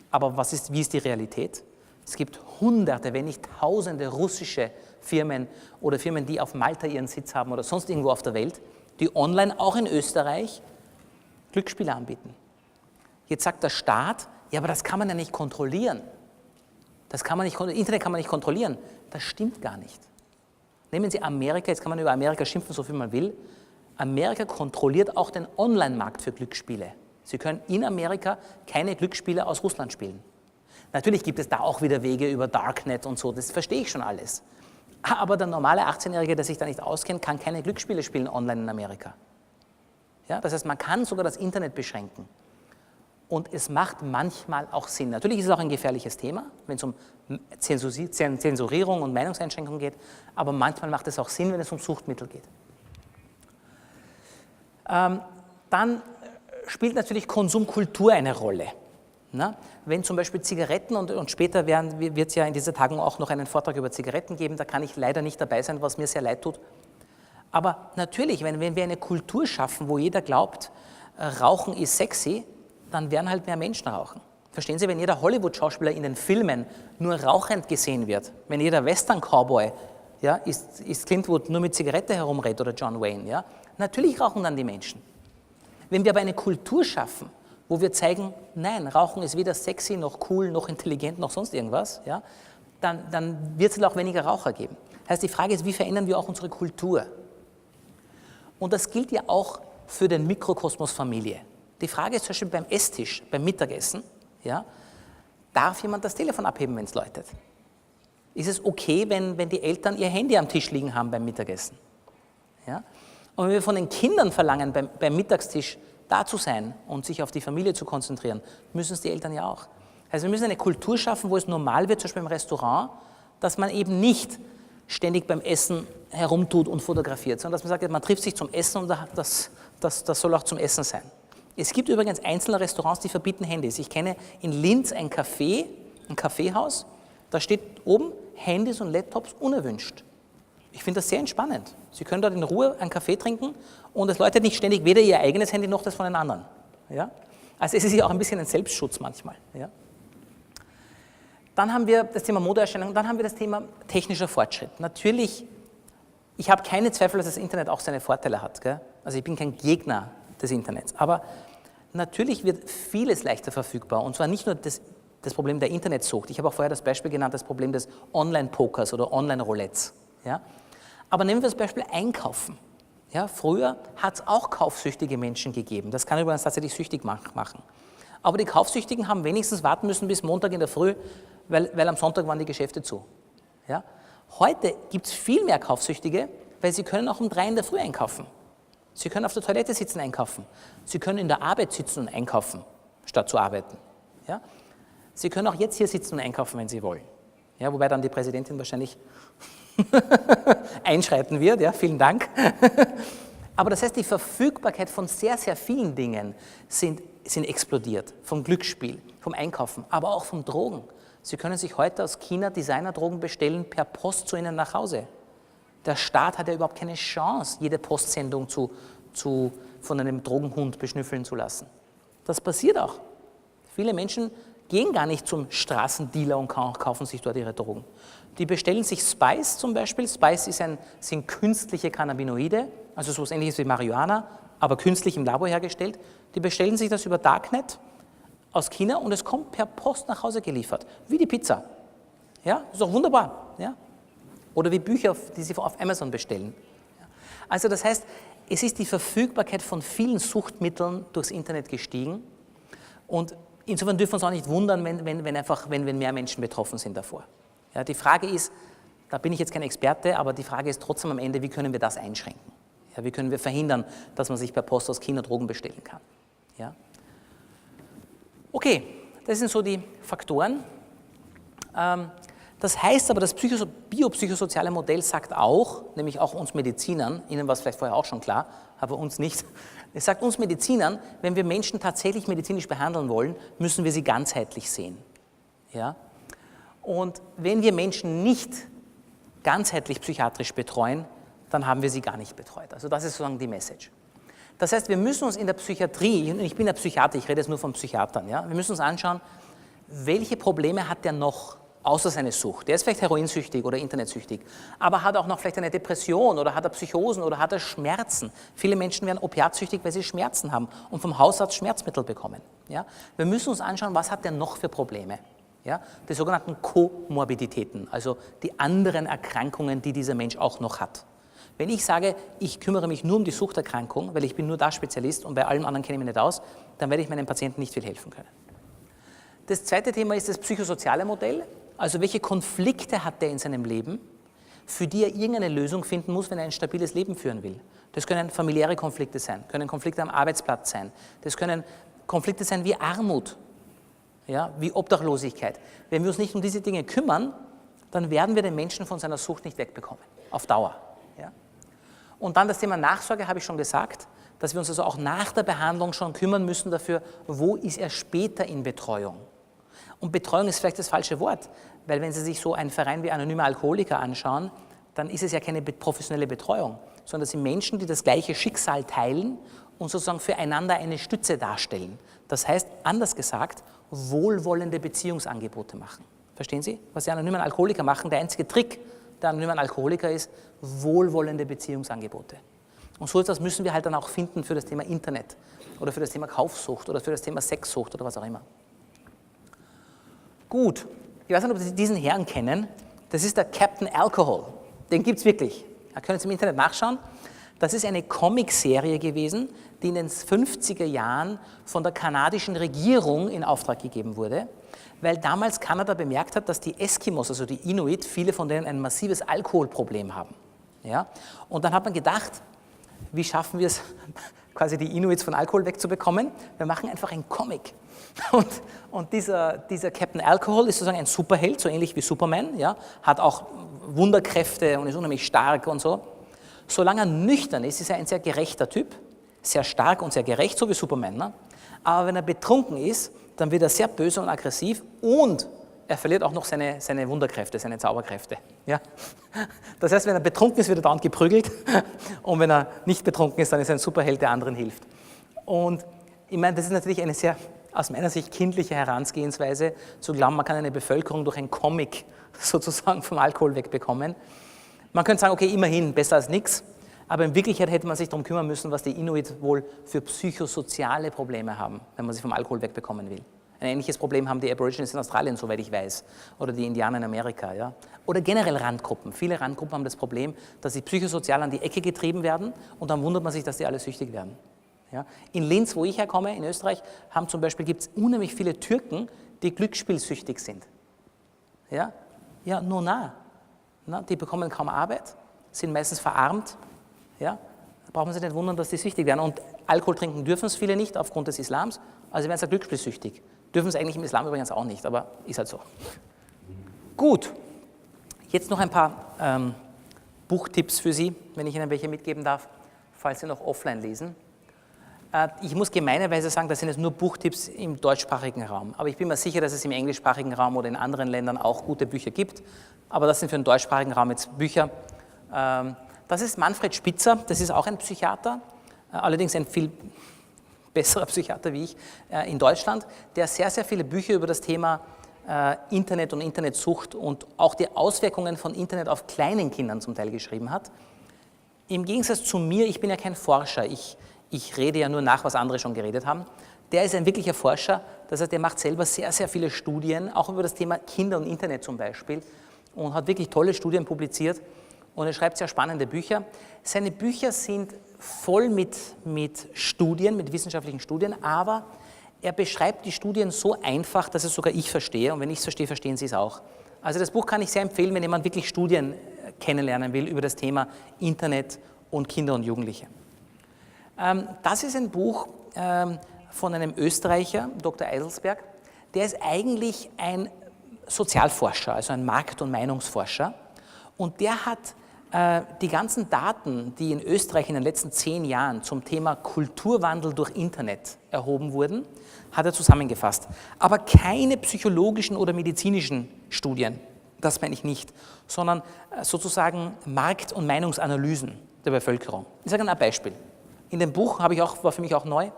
Aber wie ist die Realität? Es gibt Hunderte, wenn nicht Tausende russische Firmen oder Firmen, die auf Malta ihren Sitz haben oder sonst irgendwo auf der Welt, die online auch in Österreich Glücksspiele anbieten. Jetzt sagt der Staat, ja, aber das kann man ja nicht kontrollieren. Internet kann man nicht kontrollieren. Das stimmt gar nicht. Nehmen Sie Amerika, jetzt kann man über Amerika schimpfen, so viel man will. Amerika kontrolliert auch den Online-Markt für Glücksspiele. Sie können in Amerika keine Glücksspiele aus Russland spielen. Natürlich gibt es da auch wieder Wege über Darknet und so, das verstehe ich schon alles. Aber der normale 18-Jährige, der sich da nicht auskennt, kann keine Glücksspiele spielen online in Amerika. Ja, das heißt, man kann sogar das Internet beschränken. Und es macht manchmal auch Sinn. Natürlich ist es auch ein gefährliches Thema, wenn es um Zensurierung und Meinungseinschränkung geht, aber manchmal macht es auch Sinn, wenn es um Suchtmittel geht. Dann spielt natürlich Konsumkultur eine Rolle. Na? Wenn zum Beispiel Zigaretten und später wird es ja in dieser Tagung auch noch einen Vortrag über Zigaretten geben, da kann ich leider nicht dabei sein, was mir sehr leid tut. Aber natürlich, wenn wir eine Kultur schaffen, wo jeder glaubt, Rauchen ist sexy, dann werden halt mehr Menschen rauchen. Verstehen Sie, wenn jeder Hollywood-Schauspieler in den Filmen nur rauchend gesehen wird, wenn jeder Western-Cowboy, ja, ist Clint Eastwood nur mit Zigarette herumredet oder John Wayne, ja, natürlich rauchen dann die Menschen. Wenn wir aber eine Kultur schaffen, wo wir zeigen, nein, Rauchen ist weder sexy, noch cool, noch intelligent, noch sonst irgendwas, ja, dann wird es auch weniger Raucher geben. Das heißt, die Frage ist, wie verändern wir auch unsere Kultur? Und das gilt ja auch für den Mikrokosmos Familie. Die Frage ist zum Beispiel beim Esstisch, beim Mittagessen, ja, darf jemand das Telefon abheben, wenn es läutet? Ist es okay, wenn die Eltern ihr Handy am Tisch liegen haben beim Mittagessen? Ja? Und wenn wir von den Kindern verlangen, beim Mittagstisch da zu sein und sich auf die Familie zu konzentrieren, müssen es die Eltern ja auch. Also wir müssen eine Kultur schaffen, wo es normal wird, zum Beispiel im Restaurant, dass man eben nicht ständig beim Essen herumtut und fotografiert, sondern dass man sagt, man trifft sich zum Essen und das soll auch zum Essen sein. Es gibt übrigens einzelne Restaurants, die verbieten Handys. Ich kenne in Linz ein Café, ein Kaffeehaus, da steht oben Handys und Laptops unerwünscht. Ich finde das sehr entspannend. Sie können dort in Ruhe einen Kaffee trinken und es läutet nicht ständig weder Ihr eigenes Handy noch das von den anderen. Ja? Also es ist ja auch ein bisschen ein Selbstschutz manchmal. Ja? Dann haben wir das Thema Modeerscheinung, dann haben wir das Thema technischer Fortschritt. Natürlich, ich habe keine Zweifel, dass das Internet auch seine Vorteile hat. Gell? Also ich bin kein Gegner des Internets. Aber natürlich wird vieles leichter verfügbar. Und zwar nicht nur das Problem der Internetsucht. Ich habe auch vorher das Beispiel genannt, das Problem des Online-Pokers oder Online-Roulettes. Ja? Aber nehmen wir das Beispiel Einkaufen. Ja, früher hat es auch kaufsüchtige Menschen gegeben. Das kann übrigens tatsächlich süchtig machen. Aber die Kaufsüchtigen haben wenigstens warten müssen bis Montag in der Früh, weil am Sonntag waren die Geschäfte zu. Ja? Heute gibt es viel mehr Kaufsüchtige, weil sie können auch um 3 in der Früh einkaufen. Sie können auf der Toilette sitzen einkaufen. Sie können in der Arbeit sitzen und einkaufen, statt zu arbeiten. Ja? Sie können auch jetzt hier sitzen und einkaufen, wenn Sie wollen. Ja, wobei dann die Präsidentin wahrscheinlich einschreiten wird. Ja, vielen Dank. Aber das heißt, die Verfügbarkeit von sehr, sehr vielen Dingen sind explodiert. Vom Glücksspiel, vom Einkaufen, aber auch von Drogen. Sie können sich heute aus China Designerdrogen bestellen per Post zu Ihnen nach Hause. Der Staat hat ja überhaupt keine Chance, jede Postsendung von einem Drogenhund beschnüffeln zu lassen. Das passiert auch. Viele Menschen gehen gar nicht zum Straßendealer und kaufen sich dort ihre Drogen. Die bestellen sich Spice zum Beispiel. Spice sind künstliche Cannabinoide, also so etwas Ähnliches wie Marihuana, aber künstlich im Labor hergestellt. Die bestellen sich das über Darknet aus China und es kommt per Post nach Hause geliefert, wie die Pizza. Ja, ist doch wunderbar. Ja? Oder wie Bücher, die Sie auf Amazon bestellen. Also das heißt, es ist die Verfügbarkeit von vielen Suchtmitteln durchs Internet gestiegen und insofern dürfen wir uns auch nicht wundern, wenn mehr Menschen betroffen sind davor. Ja, die Frage ist, da bin ich jetzt kein Experte, aber die Frage ist trotzdem am Ende, wie können wir das einschränken? Ja, wie können wir verhindern, dass man sich per Post aus China Drogen bestellen kann? Ja? Okay, das sind so die Faktoren. Das heißt aber, das biopsychosoziale Modell sagt auch, nämlich auch uns Medizinern, Ihnen war es vielleicht vorher auch schon klar, aber uns nicht, es sagt uns Medizinern, wenn wir Menschen tatsächlich medizinisch behandeln wollen, müssen wir sie ganzheitlich sehen. Ja? Und wenn wir Menschen nicht ganzheitlich psychiatrisch betreuen, dann haben wir sie gar nicht betreut. Also das ist sozusagen die Message. Das heißt, wir müssen uns in der Psychiatrie, ich bin ja Psychiater, ich rede jetzt nur von Psychiatern, ja, wir müssen uns anschauen, welche Probleme hat der noch außer seine Sucht. Der ist vielleicht heroinsüchtig oder internetsüchtig, aber hat auch noch vielleicht eine Depression oder hat er Psychosen oder hat er Schmerzen. Viele Menschen werden opiatsüchtig, weil sie Schmerzen haben und vom Hausarzt Schmerzmittel bekommen. Ja? Wir müssen uns anschauen, was hat der noch für Probleme. Ja? Die sogenannten Komorbiditäten, also die anderen Erkrankungen, die dieser Mensch auch noch hat. Wenn ich sage, ich kümmere mich nur um die Suchterkrankung, weil ich bin nur da Spezialist und bei allem anderen kenne ich mich nicht aus, dann werde ich meinem Patienten nicht viel helfen können. Das zweite Thema ist das psychosoziale Modell. Also welche Konflikte hat der in seinem Leben, für die er irgendeine Lösung finden muss, wenn er ein stabiles Leben führen will. Das können familiäre Konflikte sein, können Konflikte am Arbeitsplatz sein, das können Konflikte sein wie Armut, ja, wie Obdachlosigkeit. Wenn wir uns nicht um diese Dinge kümmern, dann werden wir den Menschen von seiner Sucht nicht wegbekommen, auf Dauer. Ja. Und dann das Thema Nachsorge, habe ich schon gesagt, dass wir uns also auch nach der Behandlung schon kümmern müssen dafür, wo ist er später in Betreuung. Und Betreuung ist vielleicht das falsche Wort, weil wenn Sie sich so einen Verein wie Anonyme Alkoholiker anschauen, dann ist es ja keine professionelle Betreuung, sondern es sind Menschen, die das gleiche Schicksal teilen und sozusagen füreinander eine Stütze darstellen. Das heißt, anders gesagt, wohlwollende Beziehungsangebote machen. Verstehen Sie, was die Anonymen Alkoholiker machen? Der einzige Trick der Anonymen Alkoholiker ist wohlwollende Beziehungsangebote. Und so etwas müssen wir halt dann auch finden für das Thema Internet oder für das Thema Kaufsucht oder für das Thema Sexsucht oder was auch immer. Gut, ich weiß nicht, ob Sie diesen Herrn kennen. Das ist der Captain Alcohol. Den gibt es wirklich. Da können Sie im Internet nachschauen. Das ist eine Comicserie gewesen, die in den 50er Jahren von der kanadischen Regierung in Auftrag gegeben wurde, weil damals Kanada bemerkt hat, dass die Eskimos, also die Inuit, viele von denen ein massives Alkoholproblem haben. Ja? Und dann hat man gedacht, wie schaffen wir es, quasi die Inuits von Alkohol wegzubekommen? Wir machen einfach einen Comic. Und dieser Captain Alcohol ist sozusagen ein Superheld, so ähnlich wie Superman, ja? Hat auch Wunderkräfte und ist unheimlich stark und so. Solange er nüchtern ist, ist er ein sehr gerechter Typ, sehr stark und sehr gerecht, so wie Superman. Ne? Aber wenn er betrunken ist, dann wird er sehr böse und aggressiv und er verliert auch noch seine Wunderkräfte, seine Zauberkräfte. Ja? Das heißt, wenn er betrunken ist, wird er dauernd geprügelt und wenn er nicht betrunken ist, dann ist er ein Superheld, der anderen hilft. Und ich meine, das ist natürlich eine sehr, aus meiner Sicht, kindliche Herangehensweise, zu glauben, man kann eine Bevölkerung durch einen Comic sozusagen vom Alkohol wegbekommen. Man könnte sagen, okay, immerhin, besser als nichts, aber in Wirklichkeit hätte man sich darum kümmern müssen, was die Inuit wohl für psychosoziale Probleme haben, wenn man sie vom Alkohol wegbekommen will. Ein ähnliches Problem haben die Aborigines in Australien, soweit ich weiß, oder die Indianer in Amerika. Ja? Oder generell Randgruppen. Viele Randgruppen haben das Problem, dass sie psychosozial an die Ecke getrieben werden und dann wundert man sich, dass die alle süchtig werden. Ja? In Linz, wo ich herkomme, in Österreich, gibt es unheimlich viele Türken, die glücksspielsüchtig sind. Ja, ja, nur nah. Na, die bekommen kaum Arbeit, sind meistens verarmt. Ja? Da braucht man sich nicht wundern, dass die süchtig werden. Und Alkohol trinken dürfen es viele nicht aufgrund des Islams, also werden sie glücksspielsüchtig. Dürfen es eigentlich im Islam übrigens auch nicht, aber ist halt so. Gut, jetzt noch ein paar Buchtipps für Sie, wenn ich Ihnen welche mitgeben darf, falls Sie noch offline lesen. Ich muss gemeinerweise sagen, das sind jetzt nur Buchtipps im deutschsprachigen Raum. Aber ich bin mir sicher, dass es im englischsprachigen Raum oder in anderen Ländern auch gute Bücher gibt. Aber das sind für den deutschsprachigen Raum jetzt Bücher. Das ist Manfred Spitzer, das ist auch ein Psychiater, allerdings ein viel besserer Psychiater wie ich in Deutschland, der sehr, sehr viele Bücher über das Thema Internet und Internetsucht und auch die Auswirkungen von Internet auf kleinen Kindern zum Teil geschrieben hat. Im Gegensatz zu mir, ich bin ja kein Forscher, ich rede ja nur nach, was andere schon geredet haben. Der ist ein wirklicher Forscher, das heißt, der macht selber sehr, sehr viele Studien, auch über das Thema Kinder und Internet zum Beispiel, und hat wirklich tolle Studien publiziert und er schreibt sehr spannende Bücher. Seine Bücher sind voll mit Studien, mit wissenschaftlichen Studien, aber er beschreibt die Studien so einfach, dass es sogar ich verstehe und wenn ich es verstehe, verstehen Sie es auch. Also das Buch kann ich sehr empfehlen, wenn jemand wirklich Studien kennenlernen will über das Thema Internet und Kinder und Jugendliche. Das ist ein Buch von einem Österreicher, Dr. Eiselsberg, der ist eigentlich ein Sozialforscher, also ein Markt- und Meinungsforscher und der hat die ganzen Daten, die in Österreich in den letzten 10 Jahren zum Thema Kulturwandel durch Internet erhoben wurden, hat er zusammengefasst. Aber keine psychologischen oder medizinischen Studien, Das meine ich nicht, sondern sozusagen Markt- und Meinungsanalysen der Bevölkerung. Ich sage ein Beispiel. In dem Buch war für mich auch neu,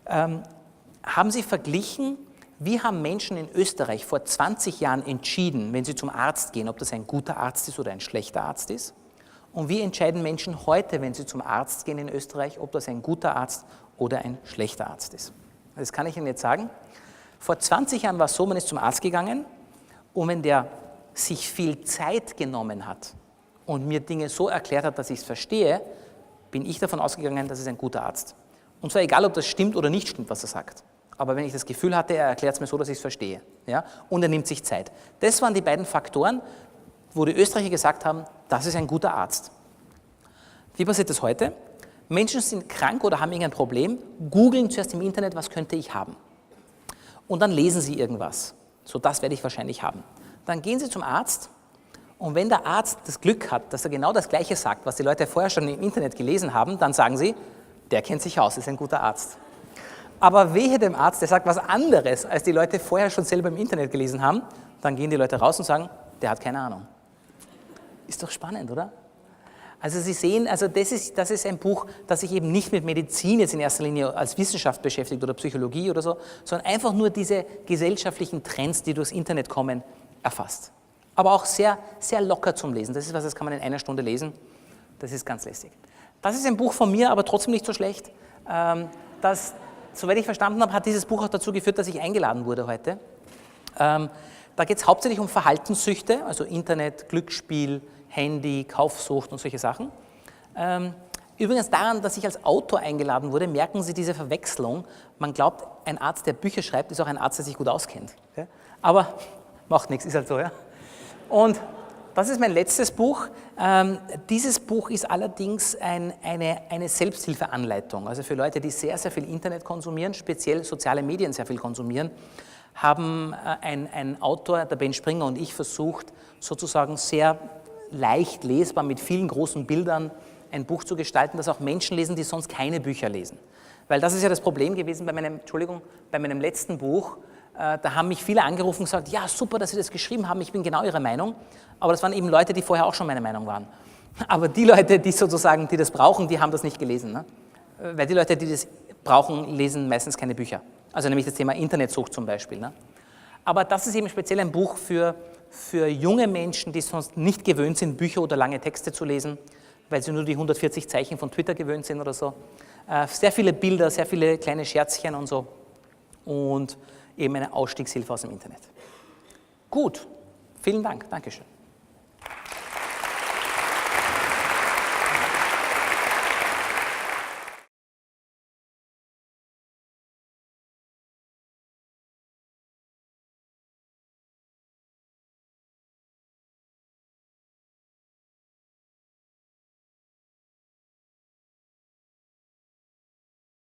haben Sie verglichen, wie haben Menschen in Österreich vor 20 Jahren entschieden, wenn sie zum Arzt gehen, ob das ein guter Arzt ist oder ein schlechter Arzt ist? Und wie entscheiden Menschen heute, wenn sie zum Arzt gehen in Österreich, ob das ein guter Arzt oder ein schlechter Arzt ist? Das kann ich Ihnen jetzt sagen. Vor 20 Jahren war es so, man ist zum Arzt gegangen und wenn der sich viel Zeit genommen hat und mir Dinge so erklärt hat, dass ich es verstehe, bin ich davon ausgegangen, das ist ein guter Arzt. Und zwar egal, ob das stimmt oder nicht stimmt, was er sagt. Aber wenn ich das Gefühl hatte, er erklärt es mir so, dass ich es verstehe. Ja? Und er nimmt sich Zeit. Das waren die beiden Faktoren, wo die Österreicher gesagt haben, das ist ein guter Arzt. Wie passiert das heute? Menschen sind krank oder haben irgendein Problem, googeln zuerst im Internet, was könnte ich haben. Und dann lesen sie irgendwas. So, das werde ich wahrscheinlich haben. Dann gehen sie zum Arzt und wenn der Arzt das Glück hat, dass er genau das Gleiche sagt, was die Leute vorher schon im Internet gelesen haben, dann sagen sie, der kennt sich aus, ist ein guter Arzt. Aber wehe dem Arzt, der sagt was anderes, als die Leute vorher schon selber im Internet gelesen haben, dann gehen die Leute raus und sagen, der hat keine Ahnung. Ist doch spannend, oder? Also Sie sehen, also das ist ein Buch, das sich eben nicht mit Medizin jetzt in erster Linie als Wissenschaft beschäftigt oder Psychologie oder so, sondern einfach nur diese gesellschaftlichen Trends, die durchs Internet kommen, erfasst. Aber auch sehr, sehr locker zum Lesen. Das ist was, das kann man in einer Stunde lesen. Das ist ganz lässig. Das ist ein Buch von mir, aber trotzdem nicht so schlecht. Soweit ich verstanden habe, hat dieses Buch auch dazu geführt, dass ich eingeladen wurde heute. Da geht es hauptsächlich um Verhaltenssüchte, also Internet, Glücksspiel, Handy, Kaufsucht und solche Sachen. Übrigens daran, dass ich als Autor eingeladen wurde, merken Sie diese Verwechslung. Man glaubt, ein Arzt, der Bücher schreibt, ist auch ein Arzt, der sich gut auskennt. Okay? Aber macht nichts, ist halt so. Ja? Und das ist mein letztes Buch. Dieses Buch ist allerdings eine Selbsthilfeanleitung. Also für Leute, die sehr, sehr viel Internet konsumieren, speziell soziale Medien sehr viel konsumieren, haben ein Autor, der Ben Springer und ich, versucht, sozusagen sehr leicht lesbar mit vielen großen Bildern ein Buch zu gestalten, das auch Menschen lesen, die sonst keine Bücher lesen. Weil das ist ja das Problem gewesen bei meinem letzten Buch. Da haben mich viele angerufen und gesagt, ja super, dass Sie das geschrieben haben, ich bin genau Ihrer Meinung. Aber das waren eben Leute, die vorher auch schon meine Meinung waren. Aber die Leute, die das brauchen, die haben das nicht gelesen. Ne? Weil die Leute, die das brauchen, lesen meistens keine Bücher. Also nämlich das Thema Internetsucht zum Beispiel. Ne? Aber das ist eben speziell ein Buch für junge Menschen, die sonst nicht gewöhnt sind, Bücher oder lange Texte zu lesen, weil sie nur die 140 Zeichen von Twitter gewöhnt sind oder so. Sehr viele Bilder, sehr viele kleine Scherzchen und so. Und eben eine Ausstiegshilfe aus dem Internet. Gut, vielen Dank, Dankeschön.